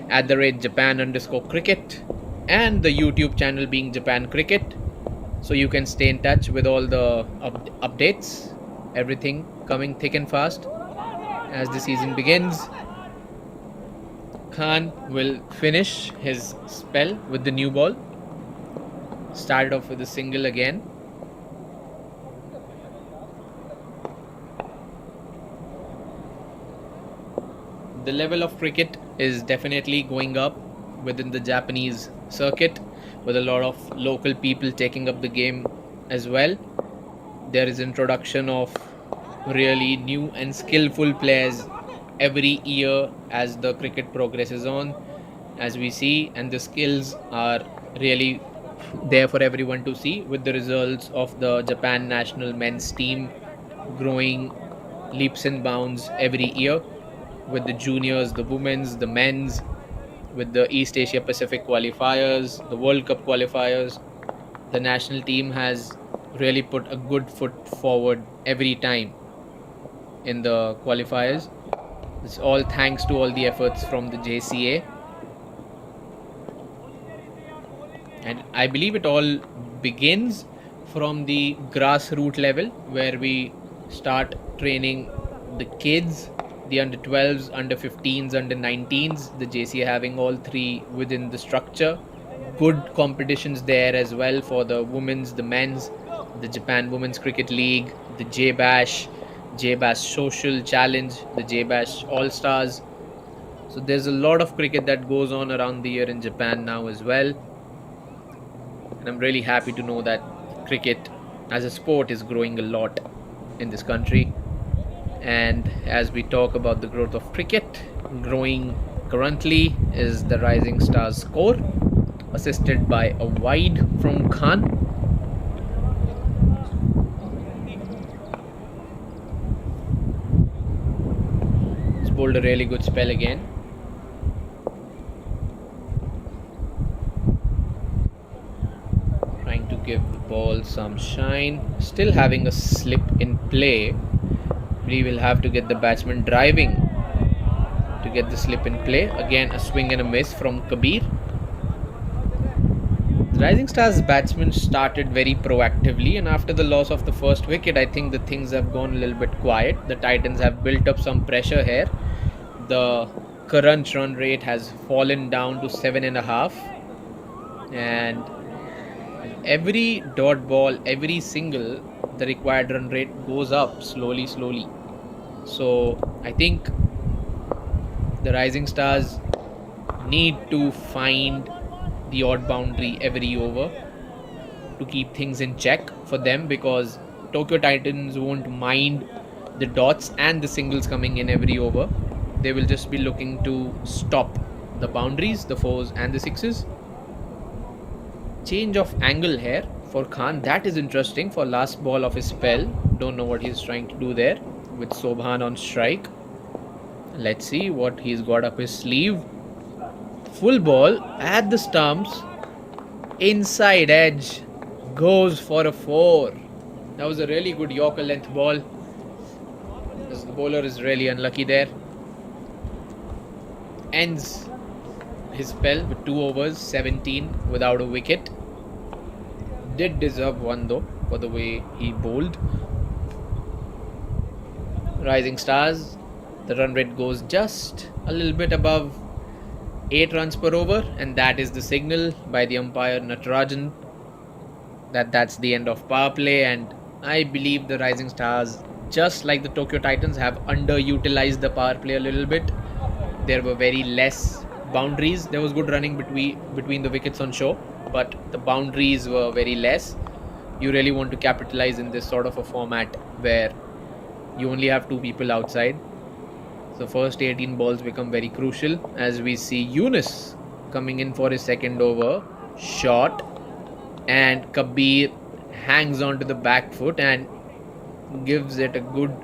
@Japan_cricket, and the YouTube channel being Japan Cricket. So you can stay in touch with all the updates, everything coming thick and fast as the season begins. Khan will finish his spell with the new ball. Started off with a single again. The level of cricket is definitely going up within the Japanese circuit, with a lot of local people taking up the game as well. There is introduction of really new and skillful players every year as the cricket progresses on, as we see, and the skills are really there for everyone to see, with the results of the Japan national men's team growing leaps and bounds every year, with the juniors, the women's, the men's, with the East Asia Pacific qualifiers, the World Cup qualifiers. The national team has really put a good foot forward every time in the qualifiers. It's all thanks to all the efforts from the JCA. And I believe it all begins from the grassroots level, where we start training the kids, the under 12s, under 15s, under 19s, the JCA having all three within the structure. Good competitions there as well for the women's, the men's, the Japan Women's Cricket League, the J-Bash Social Challenge, the J-Bash All-Stars. So there's a lot of cricket that goes on around the year in Japan now as well. And I'm really happy to know that cricket as a sport is growing a lot in this country. And as we talk about the growth of cricket, growing currently is the Rising Stars score, assisted by a wide from Khan. He's bowled a really good spell again. Trying to give the ball some shine, still having a slip in play. We will have to get the batsman driving to get the slip in play. Again, a swing and a miss from Kabir. The Rising Stars batsmen started very proactively, and after the loss of the first wicket, I think the things have gone a little bit quiet. The Titans have built up some pressure here. The current run rate has fallen down to 7.5, and every dot ball, every single, the required run rate goes up slowly. So I think the Rising Stars need to find the odd boundary every over to keep things in check for them, because Tokyo Titans won't mind the dots and the singles coming in every over. They will just be looking to stop the boundaries, the fours and the sixes. Change of angle here for Khan, that is interesting for last ball of his spell. Don't know what he's trying to do there with Sobhan on strike. Let's see what he's got up his sleeve. Full ball at the stumps, inside edge, goes for a 4. That was a really good Yorker length ball. The bowler is really unlucky there. Ends his spell with 2 overs, 17 without a wicket. Did deserve one though for the way he bowled. Rising Stars, the run rate goes just a little bit above 8 runs per over, and that is the signal by the umpire Natarajan that's the end of power play, and I believe the Rising Stars, just like the Tokyo Titans, have underutilized the power play a little bit. There were very less boundaries. There was good running between the wickets on show, but the boundaries were very less. You really want to capitalize in this sort of a format where you only have two people outside. So first 18 balls become very crucial as we see Yunus coming in for his second over. Shot, and Kabir hangs onto the back foot and gives it a good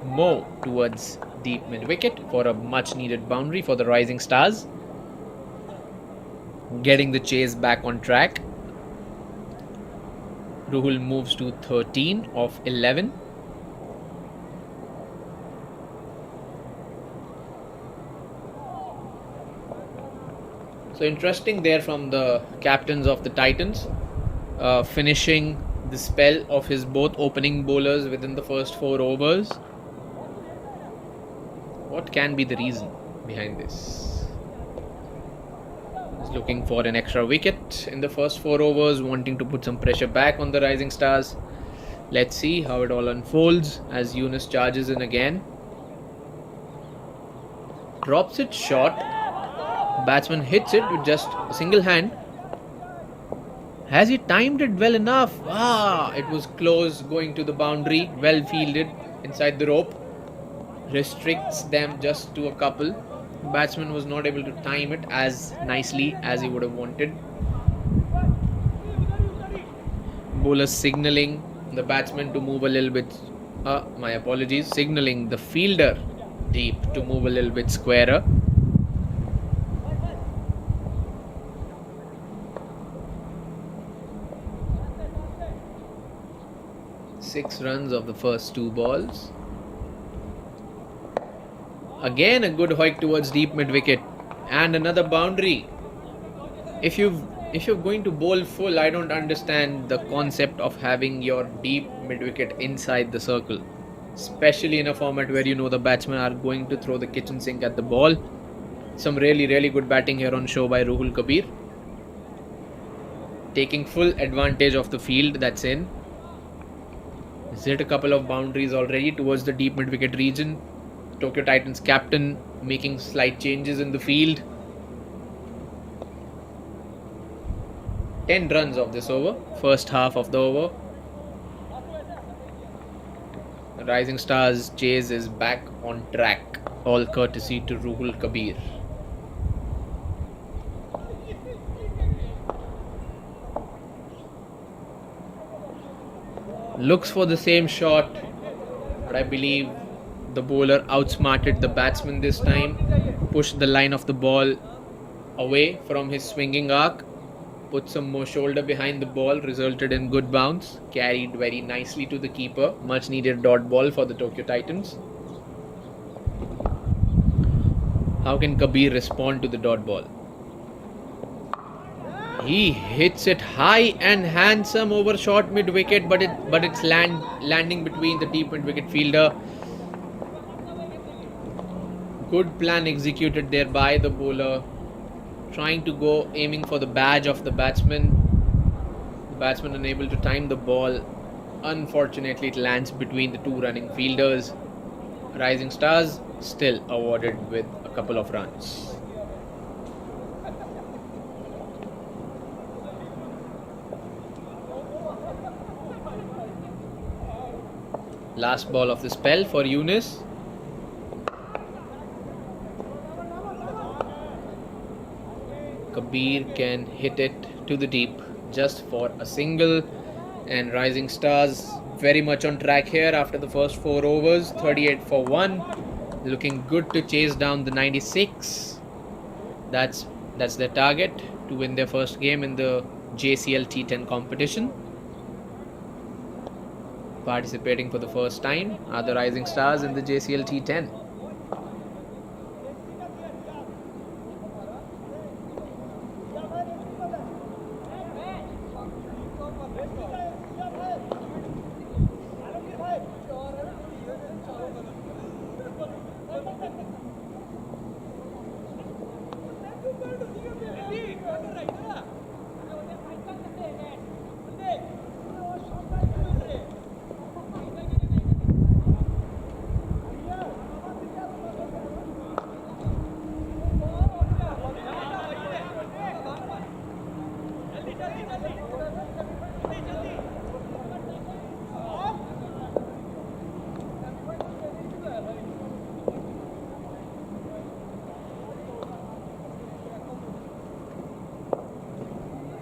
mow towards deep mid wicket for a much needed boundary for the Rising Stars, getting the chase back on track. Ruhul moves to 13 of 11. So interesting there from the captains of the Titans, finishing the spell of his both opening bowlers within the first 4 overs. What can be the reason behind this? He's looking for an extra wicket in the first 4 overs, wanting to put some pressure back on the Rising Stars. Let's see how it all unfolds as Yunus charges in again. Drops it short. Batsman hits it with just a single hand. Has he timed it well enough? It was close, going to the boundary, well fielded inside the rope. Restricts them just to a couple. Batsman was not able to time it as nicely as he would have wanted. Bowler signalling the batsman to move a little bit. My apologies. Signalling the fielder deep to move a little bit squarer. Six runs of the first 2 balls. Again a good hoik towards deep mid wicket and another boundary. If you're going to bowl full, I don't understand the concept of having your deep mid wicket inside the circle, especially in a format where you know the batsmen are going to throw the kitchen sink at the ball. Some really good batting here on show by Ruhul Kabir, taking full advantage of the field that's in. He's hit a couple of boundaries already towards the deep mid wicket region. Tokyo Titans captain making slight changes in the field. 10 runs of this over, first half of the over. The Rising Stars chase is back on track, all courtesy to Ruhul Kabir. Looks for the same shot, but I believe the bowler outsmarted the batsman this time. Pushed the line of the ball away from his swinging arc. Put some more shoulder behind the ball, resulted in good bounce. Carried very nicely to the keeper. Much needed dot ball for the Tokyo Titans. How can Kabir respond to the dot ball? He hits it high and handsome over short mid wicket, but it's landing between the deep mid wicket fielder. Good plan executed there by the bowler, trying to go aiming for the badge of the batsman. The batsman unable to time the ball. Unfortunately, it lands between the 2 running fielders. Rising Stars still awarded with a couple of runs. Last ball of the spell for Yunus. Kabir can hit it to the deep just for a single, and Rising Stars very much on track here after the first 4 overs. 38 for 1, looking good to chase down the 96. That's their target, to win their first game in the JCL T10 competition. Participating for the first time are the Rising Stars in the JCL T10.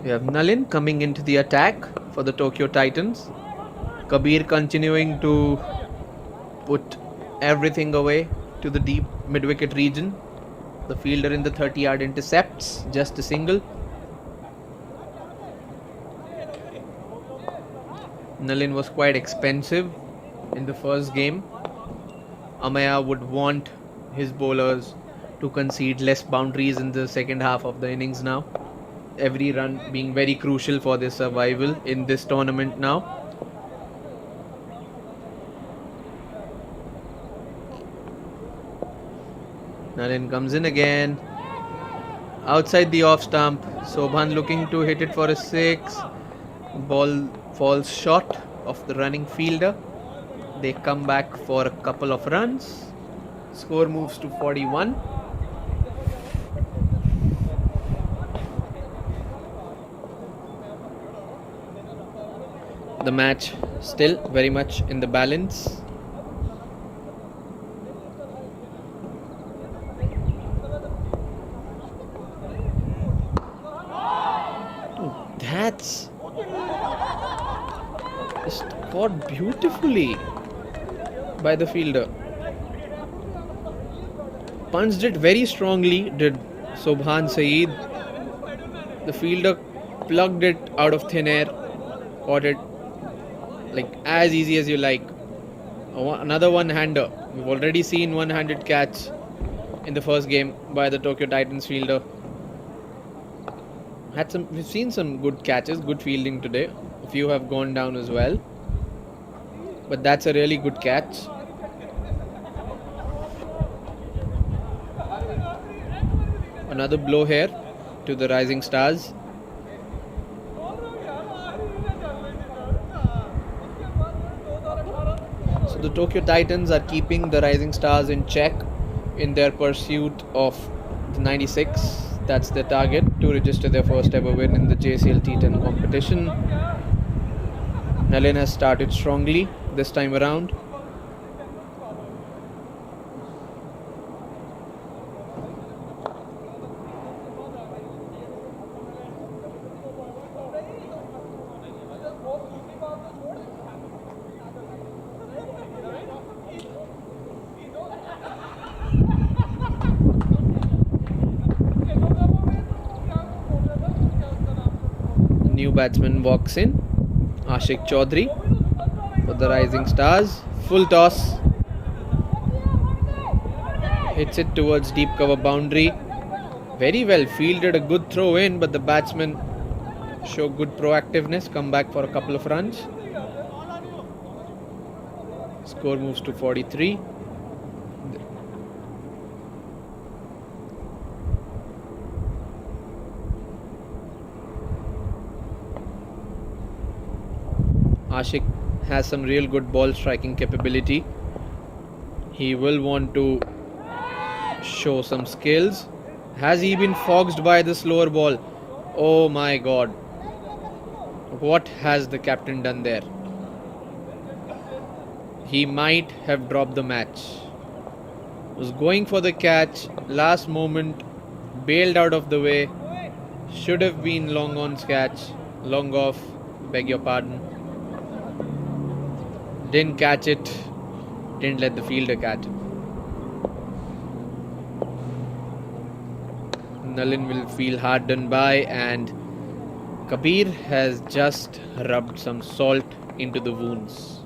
We have Nalin coming into the attack for the Tokyo Titans. Kabir continuing to put everything away to the deep mid-wicket region. The fielder in the 30-yard intercepts just a single. Nalin was quite expensive in the first game. Amaya would want his bowlers to concede less boundaries in the second half of the innings now. Every run being very crucial for their survival in this tournament now. Nalin comes in again. Outside the off stump. Sobhan looking to hit it for a 6. Ball falls short of the running fielder. They come back for a couple of runs. Score moves to 41. The match still very much in the balance. That's just caught beautifully by the fielder. Punched it very strongly, did Sobhan Saeed. The fielder plugged it out of thin air, caught it like as easy as you like. Another one-hander. We've already seen one-handed catch in the first game by the Tokyo Titans fielder. We've seen some good catches, good fielding today. A few have gone down as well, but that's a really good catch. Another blow here to the Rising Stars. So the Tokyo Titans are keeping the Rising Stars in check in their pursuit of the 96. That's their target, to register their first ever win in the JCL T10 competition. Nalin has started strongly this time around. New batsman walks in, Ashik Chaudhary for the Rising Stars. Full toss, hits it towards deep cover boundary. Very well fielded, a good throw in, but the batsmen show good proactiveness, come back for a couple of runs. Score moves to 43. Ashik has some real good ball striking capability. He will want to show some skills. Has he been foxed by the slower ball? Oh my god. What has the captain done there? He might have dropped the match. Was going for the catch, last moment, bailed out of the way. Should have been long on's catch, long off, beg your pardon. Didn't catch it, didn't let the fielder catch it. Nalin will feel hard done by, and Kabir has just rubbed some salt into the wounds.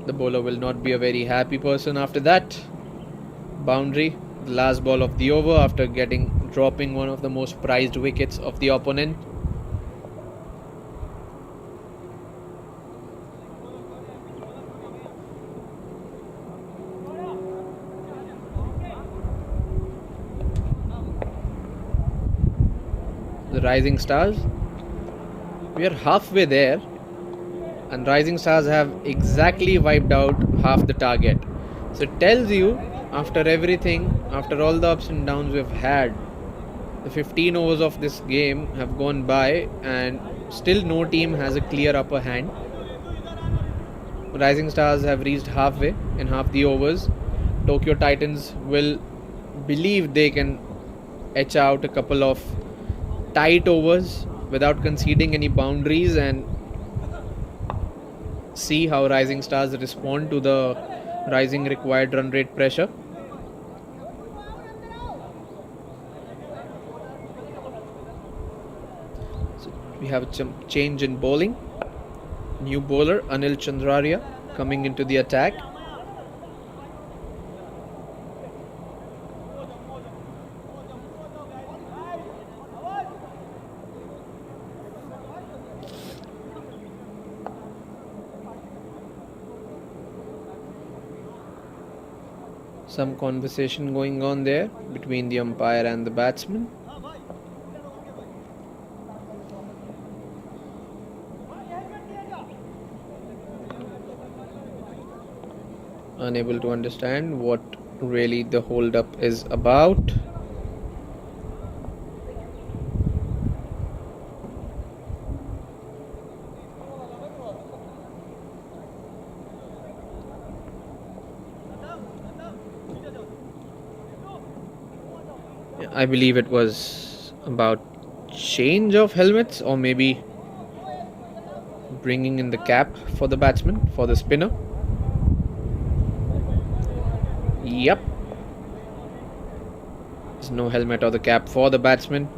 The bowler will not be a very happy person after that. Boundary, the last ball of the over after dropping one of the most prized wickets of the opponent. The Rising Stars, we are halfway there, and Rising Stars have exactly wiped out half the target. So it tells you, after everything, after all the ups and downs we've had, the 15 overs of this game have gone by and still no team has a clear upper hand. Rising Stars have reached halfway in half the overs. Tokyo Titans will believe they can etch out a couple of tight overs without conceding any boundaries and see how Rising Stars respond to the rising required run rate pressure. So we have a change in bowling. New bowler Anil Chandraria coming into the attack. Some conversation going on there between the umpire and the batsman. Unable to understand what really the hold up is about. I believe it was about change of helmets, or maybe bringing in the cap for the batsman, for the spinner. Yep, there's no helmet or the cap for the batsman.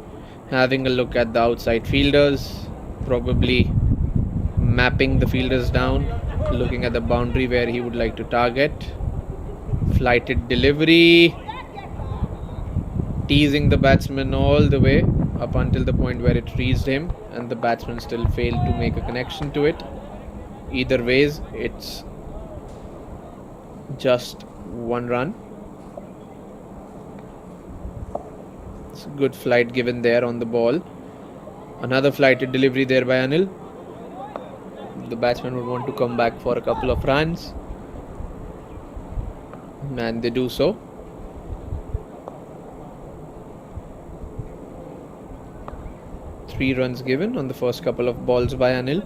Having a look at the outside fielders, probably mapping the fielders down, looking at the boundary where he would like to target. Flighted delivery, teasing the batsman all the way up until the point where it reached him, and the batsman still failed to make a connection to it. Either ways, it's just one run. It's a good flight given there on the ball. Another flighted delivery there by Anil. The batsman would want to come back for a couple of runs, and they do so. Three runs given on the first couple of balls by Anil.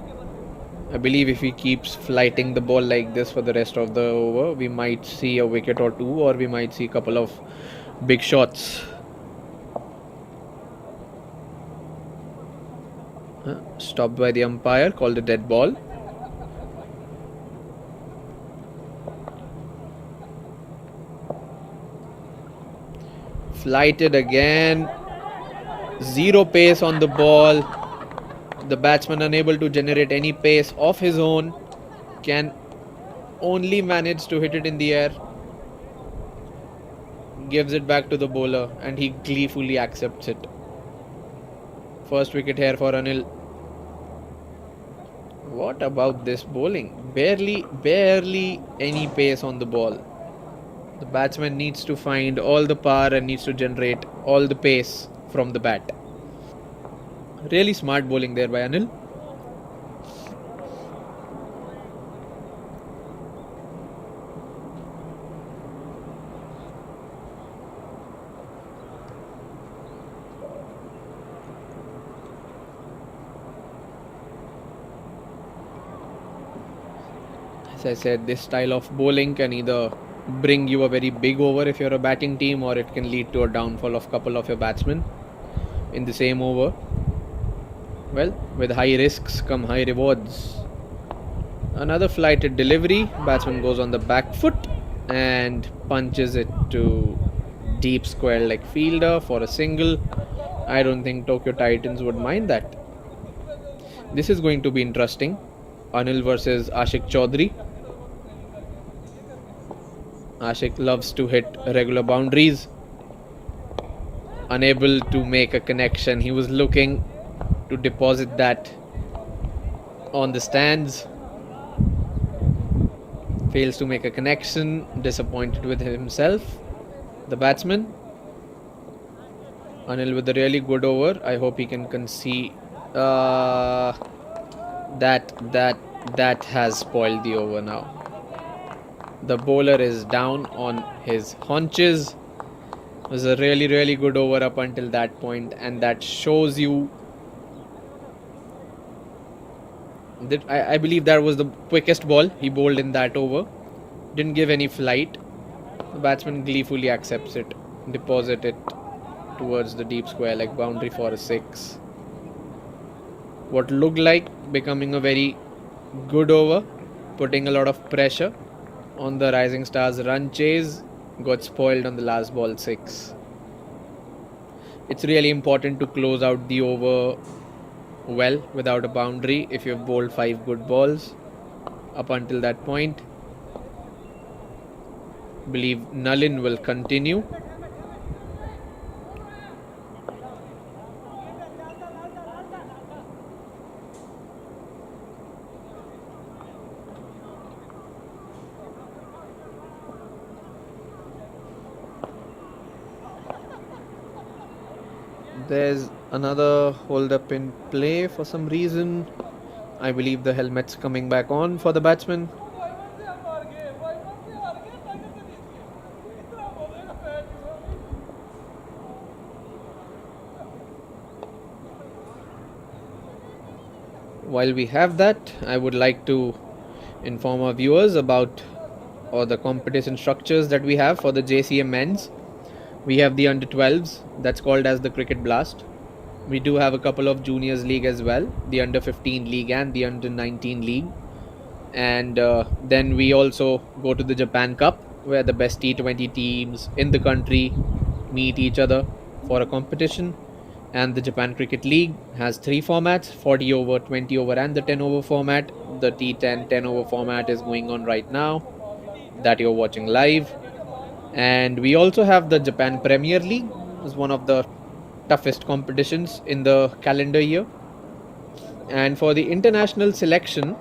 I believe if he keeps flighting the ball like this for the rest of the over, we might see a wicket or two, or we might see a couple of big shots. Stopped by the umpire, called a dead ball. Flighted again. Zero pace on the ball. The batsman unable to generate any pace of his own, can only manage to hit it in the air. Gives it back to the bowler and he gleefully accepts it. First wicket here for Anil. What about this bowling? Barely any pace on the ball. The batsman needs to find all the power and needs to generate all the pace from the bat. Really smart bowling there by Anil. As I said, this style of bowling can either bring you a very big over if you're a batting team, or it can lead to a downfall of a couple of your batsmen in the same over. Well, with high risks come high rewards. Another flighted delivery. Batsman goes on the back foot and punches it to deep square leg fielder for a single. I don't think Tokyo Titans would mind that. This is going to be interesting. Anil versus Ashik Chaudhary. Ashik loves to hit regular boundaries. Unable to make a connection. He was looking to deposit that on the stands. Fails to make a connection. Disappointed with himself, the batsman. Anil with a really good over. I hope he can concede. That has spoiled the over now. The bowler is down on his haunches. It was a really good over up until that point, and that shows you that I believe that was the quickest ball he bowled in that over. Didn't give any flight. The batsman gleefully accepts it, deposit it towards the deep square leg boundary for a 6. What looked like becoming a very good over, putting a lot of pressure on the Rising Stars run chase, got spoiled on the last ball 6. It's really important to close out the over well without a boundary if you've bowled 5 good balls up until that point. Believe Nalin will continue. There's another hold up in play for some reason. I believe the helmet's coming back on for the batsman. While we have that, I would like to inform our viewers about all the competition structures that we have for the JCM men's. We have the under 12s, that's called as the Cricket Blast. We do have a couple of juniors league as well, the under 15 league and the under 19 league. And then we also go to the Japan Cup, where the best T20 teams in the country meet each other for a competition. And the Japan Cricket League has 3 formats, 40 over, 20 over and the 10 over format. The T10 10 over format is going on right now, that you're watching live. And we also have the Japan Premier League. It's one of the toughest competitions in the calendar year. And for the international selection,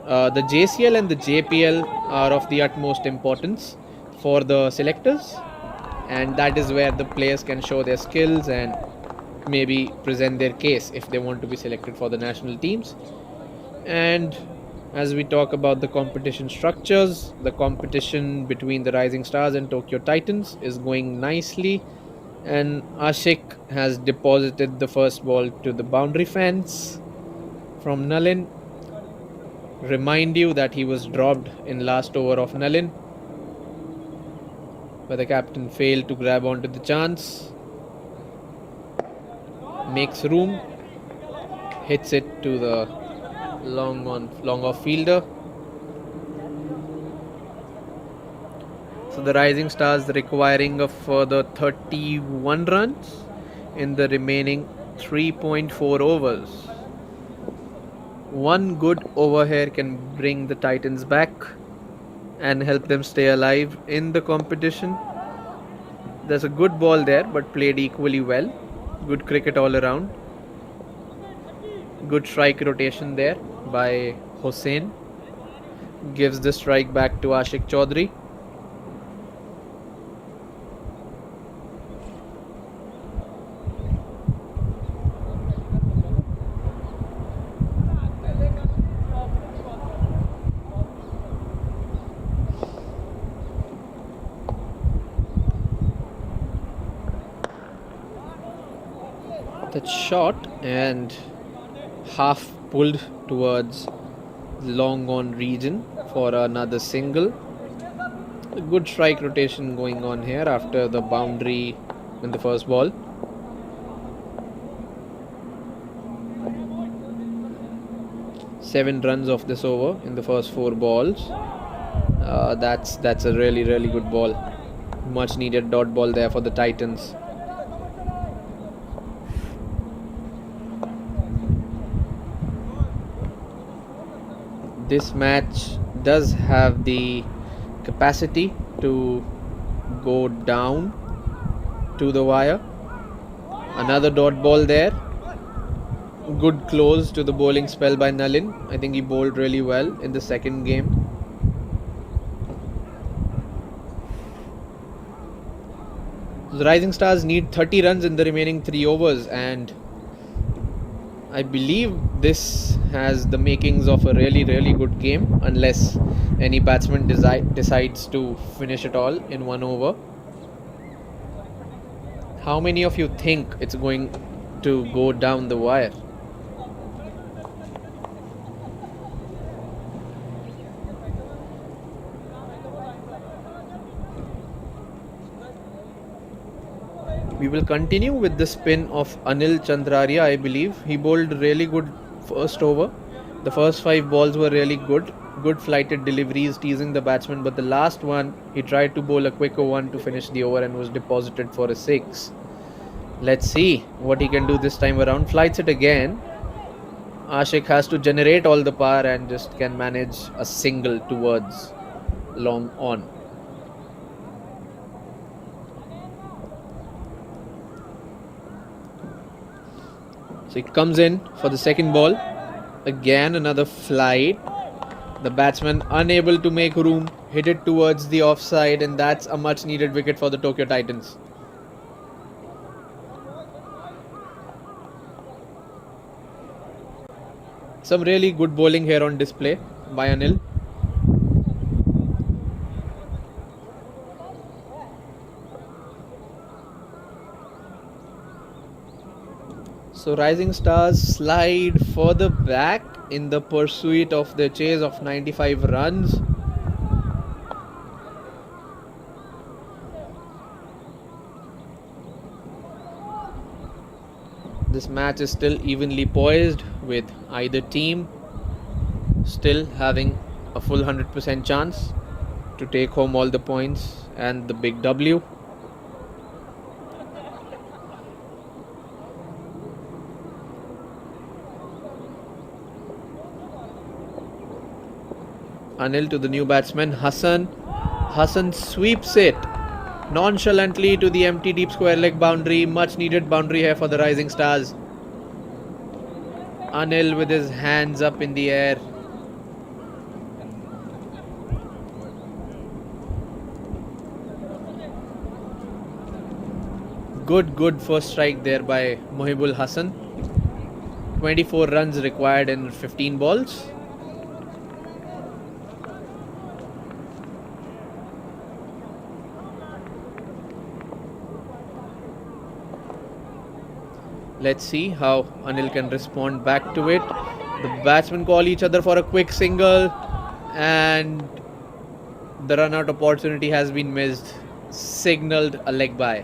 the JCL and the JPL are of the utmost importance for the selectors, and that is where the players can show their skills and maybe present their case if they want to be selected for the national teams. And as we talk about the competition structures, the competition between the Rising Stars and Tokyo Titans is going nicely, and Ashik has deposited the first ball to the boundary fence from Nalin. Remind you that he was dropped in last over of Nalin, but the captain failed to grab onto the chance. Makes room, hits it to the long off fielder. So the Rising Stars requiring a further 31 runs in the remaining 3.4 overs. One good over here can bring the Titans back and help them stay alive in the competition. There's a good ball there, but played equally well. Good cricket all around. Good strike rotation there by Hossain. Gives the strike back to Ashik Chaudhary. That shot and half pulled towards long on region for another single. A good strike rotation going on here after the boundary in the first ball. Seven runs off this over in the first 4 balls. That's a really good ball. Much needed dot ball there for the Titans. This match does have the capacity to go down to the wire. Another dot ball there. Good close to the bowling spell by Nalin. I think he bowled really well in the second game. The Rising Stars need 30 runs in the remaining 3 overs, and I believe this has the makings of a really good game, unless any batsman decides to finish it all in 1 over. How many of you think it's going to go down the wire? We will continue with the spin of Anil Chandraria, I believe. He bowled really good first over. The first 5 balls were really good. Good flighted deliveries, teasing the batsman. But the last one, he tried to bowl a quicker one to finish the over and was deposited for a 6. Let's see what he can do this time around. Flights it again. Ashik has to generate all the power and just can manage a single towards long on. So he comes in for the second ball. Again another flight. The batsman unable to make room, hit it towards the offside, and that's a much needed wicket for the Tokyo Titans. Some really good bowling here on display by Anil. So Rising Stars slide further back in the pursuit of their chase of 95 runs. This match is still evenly poised, with either team still having a full 100% chance to take home all the points and the big W. Anil to the new batsman Hassan. Hassan sweeps it nonchalantly to the empty deep square leg boundary. Much needed boundary here for the Rising Stars. Anil with his hands up in the air. Good first strike there by Mohibul Hassan. 24 runs required in 15 balls. Let's see how Anil can respond back to it. The batsmen call each other for a quick single, and the run out opportunity has been missed. Signalled a leg bye.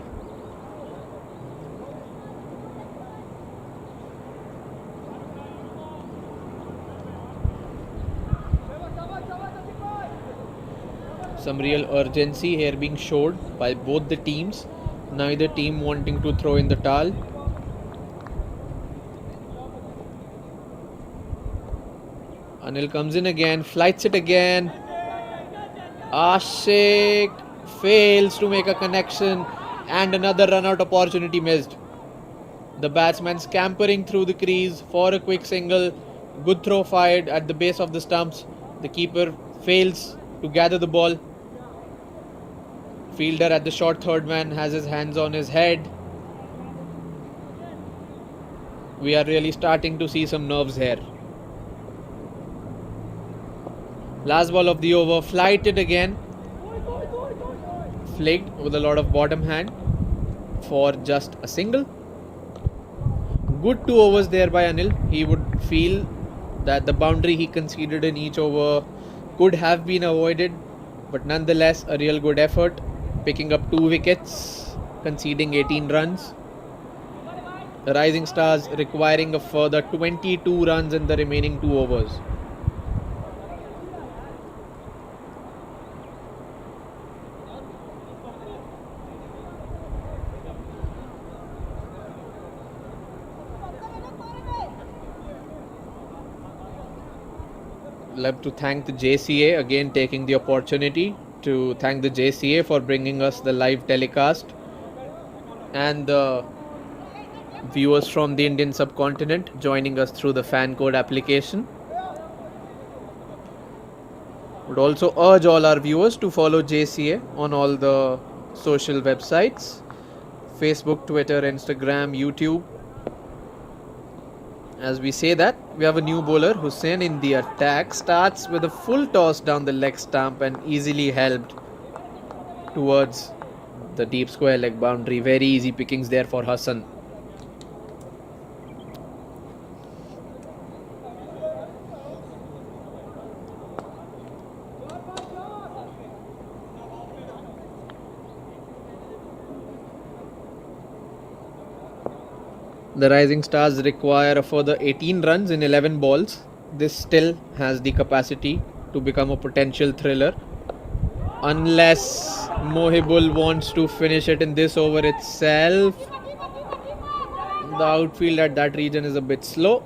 Some real urgency here being showed by both the teams. Neither team wanting to throw in the towel. Anil comes in again, flights it again. Ashik fails to make a connection, and another run out opportunity missed. The batsman scampering through the crease for a quick single. Good throw fired at the base of the stumps. The keeper fails to gather the ball. Fielder at the short third man has his hands on his head. We are really starting to see some nerves here. Last ball of the over, flighted again. Flicked with a lot of bottom hand for just a single. Good 2 overs there by Anil. He would feel that the boundary he conceded in each over could have been avoided, but nonetheless a real good effort, picking up 2 wickets, conceding 18 runs. The Rising Stars requiring a further 22 runs in the remaining 2 overs. Love to thank the JCA, again taking the opportunity to thank the JCA for bringing us the live telecast, and the viewers from the Indian subcontinent joining us through the fan code application. Would also urge all our viewers to follow JCA on all the social websites: Facebook, Twitter, Instagram, YouTube. As we say that, we have a new bowler, Hussain, in the attack. Starts with a full toss down the leg stump and easily helped towards the deep square leg boundary. Very easy pickings there for Hassan. The Rising Stars require a further 18 runs in 11 balls. This still has the capacity to become a potential thriller, unless Mohibul wants to finish it in this over itself. The outfield at that region is a bit slow.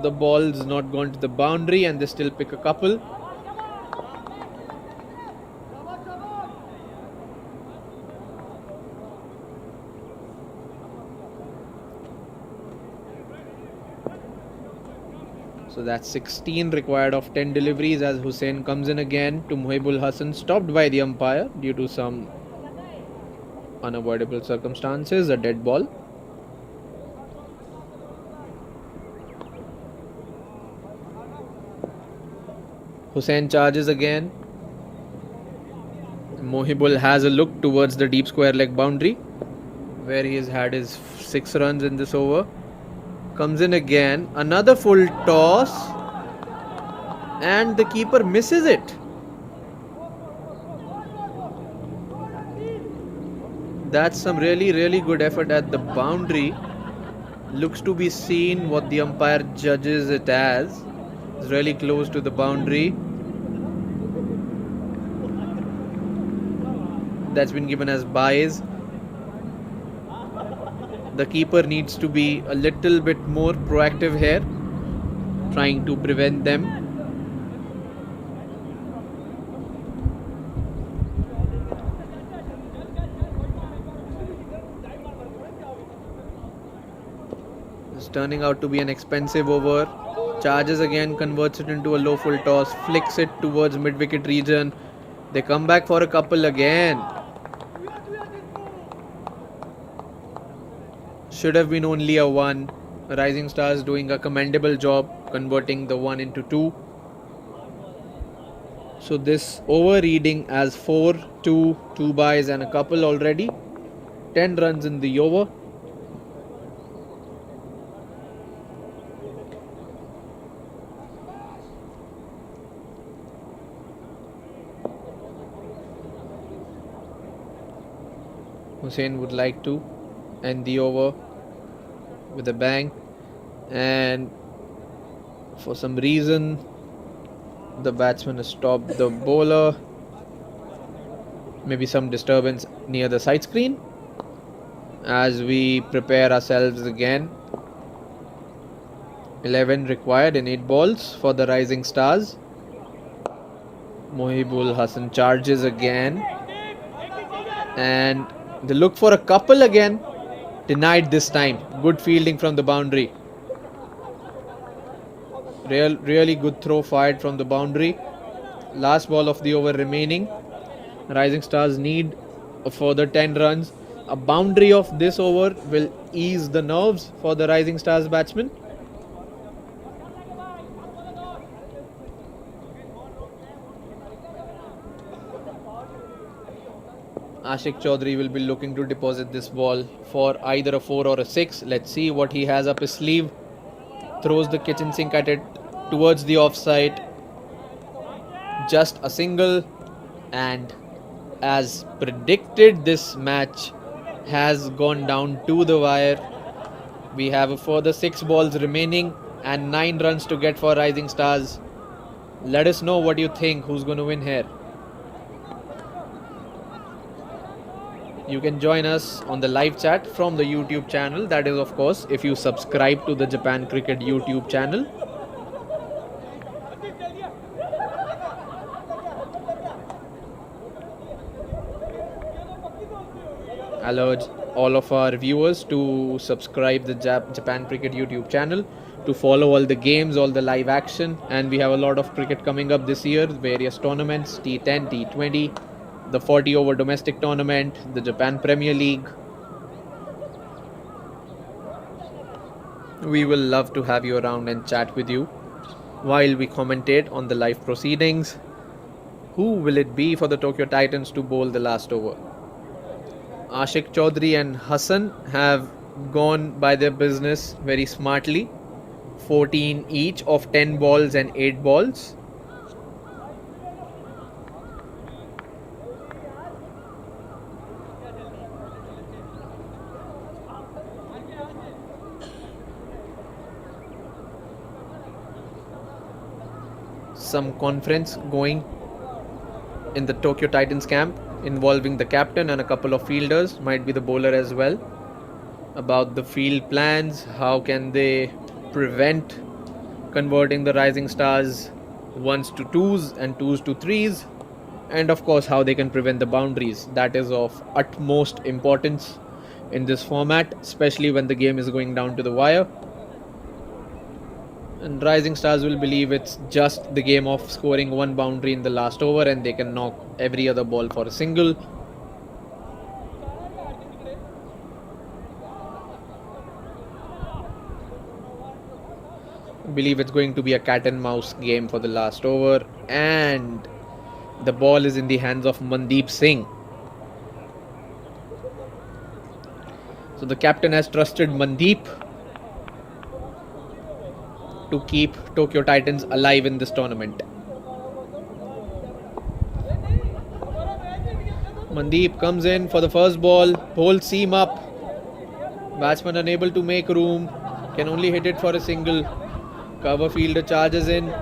The ball's not gone to the boundary and they still pick a couple. So that's 16 required of 10 deliveries as Hussain comes in again to Mohibul Hassan, stopped by the umpire due to some unavoidable circumstances, a dead ball. Hussain charges again. Mohibul has a look towards the deep square leg boundary where he has had his 6 runs in this over. Comes in again, another full toss, and the keeper misses it. That's some really good effort at the boundary. Looks to be seen what the umpire judges it as. It's really close to the boundary. That's been given as byes. The keeper needs to be a little bit more proactive here, trying to prevent them. It's turning out to be an expensive over. Charges again, converts it into a low full toss, flicks it towards mid-wicket region. They come back for a couple again. Should have been only a 1. Rising Stars doing a commendable job converting the 1 into 2. So this over reading as 4, 2, 2 byes and a couple already. 10 runs in the over. Hussain would like to end the over with a bang, and for some reason the batsman has stopped the bowler. Maybe some disturbance near the side screen as we prepare ourselves again. 11 required in 8 balls for the Rising Stars. Mohibul Hassan charges again, and they look for a couple again. Denied this time. Good fielding from the boundary. Really good throw fired from the boundary. Last ball of the over remaining. Rising Stars need a further 10 runs. A boundary of this over will ease the nerves for the Rising Stars batsmen. Ashik Chaudhary will be looking to deposit this ball for either a 4 or a 6. Let's see what he has up his sleeve. Throws the kitchen sink at it towards the offside. Just a single, and as predicted, this match has gone down to the wire. We have a further 6 balls remaining and 9 runs to get for Rising Stars. Let us know what you think. Who's going to win here? You can join us on the live chat from the YouTube channel. That is, of course, if you subscribe to the Japan Cricket YouTube channel. I'll urge all of our viewers to subscribe the Japan Cricket YouTube channel to follow all the games, all the live action, and we have a lot of cricket coming up this year, various tournaments, T10, T20, the 40 over domestic tournament, the Japan Premier League. We will love to have you around and chat with you while we commentate on the live proceedings. Who will it be for the Tokyo Titans to bowl the last over? Ashik Chaudhary and Hassan have gone by their business very smartly. 14 each of 10 balls and 8 balls. some conference going in the Tokyo Titans camp involving the captain and a couple of fielders, might be the bowler as well, about the field plans, how can they prevent converting the Rising Stars ones to twos and twos to threes, and of course how they can prevent the boundaries. That is of utmost importance in this format, especially when the game is going down to the wire. And Rising Stars will believe it's just the game of scoring one boundary in the last over and they can knock every other ball for a single. I believe it's going to be a cat and mouse game for the last over, and the ball is in the hands of Mandeep Singh. So the captain has trusted Mandeep to keep Tokyo Titans alive in this tournament. Mandeep comes in for the first ball, whole seam up. Batsman unable to make room, can only hit it for a single. Cover fielder charges in.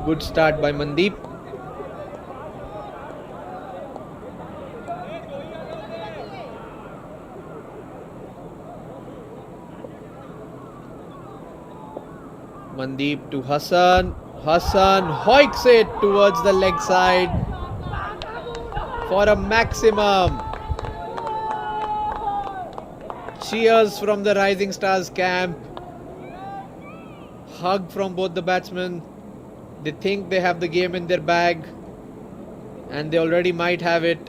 Good start by Mandeep. Mandeep to Hassan. Hassan hoiks it towards the leg side for a maximum. Cheers from the Rising Stars camp. Hug from both the batsmen. They think they have the game in their bag, and they already might have it.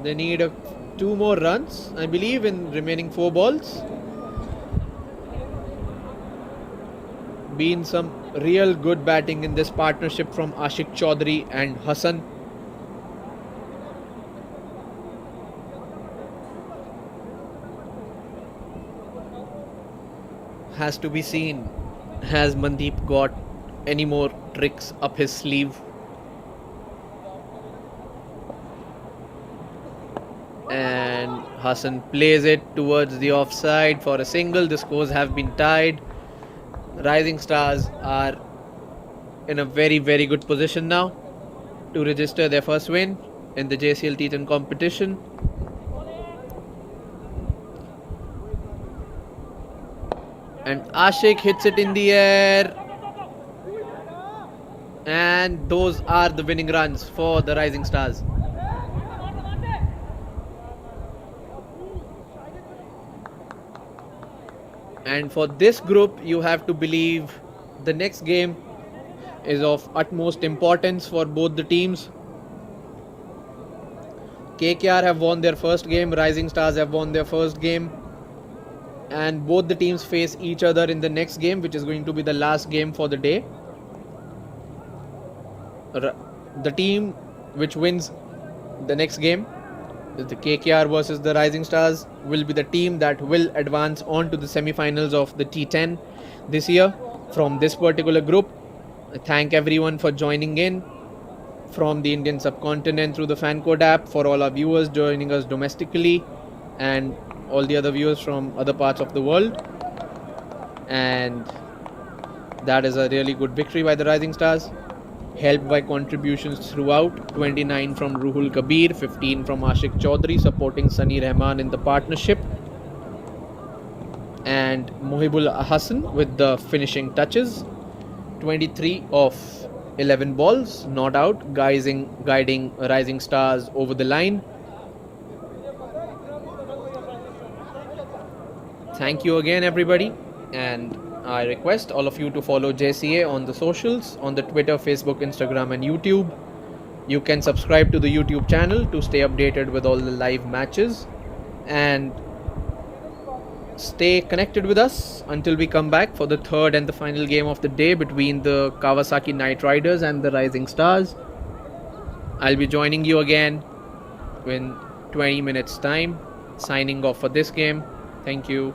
They need 2 more runs, I believe, in remaining 4 balls. Been some real good batting in this partnership from Ashik Chaudhary and Hassan. Has to be seen, has Mandeep got any more tricks up his sleeve? And Hassan plays it towards the offside for a single. The scores have been tied. Rising Stars are in a very, very good position now to register their first win in the JCL T10 competition. And Ashik hits it in the air. And those are the winning runs for the Rising Stars. And for this group, you have to believe the next game is of utmost importance for both the teams. KKR have won their first game, Rising Stars have won their first game, and both the teams face each other in the next game, which is going to be the last game for the day. The team which wins the next game, the KKR versus the Rising Stars, will be the team that will advance on to the semi-finals of the T10 this year from this particular group. I thank everyone for joining in from the Indian subcontinent through the FanCode app, for all our viewers joining us domestically, and all the other viewers from other parts of the world. And that is a really good victory by the Rising Stars, helped by contributions throughout, 29 from Ruhul Kabir, 15 from Ashik Chaudhary supporting Sunny Rahman in the partnership, and Mohibul Hassan with the finishing touches. 23 of 11 balls not out, guiding Rising Stars over the line. Thank you again, everybody, and I request all of you to follow JCA on the socials, on the Twitter, Facebook, Instagram and YouTube. You can subscribe to the YouTube channel to stay updated with all the live matches, and stay connected with us until we come back for the third and the final game of the day between the Kawasaki Knight Riders and the Rising Stars. I'll be joining you again in 20 minutes time, signing off for this game. Thank you.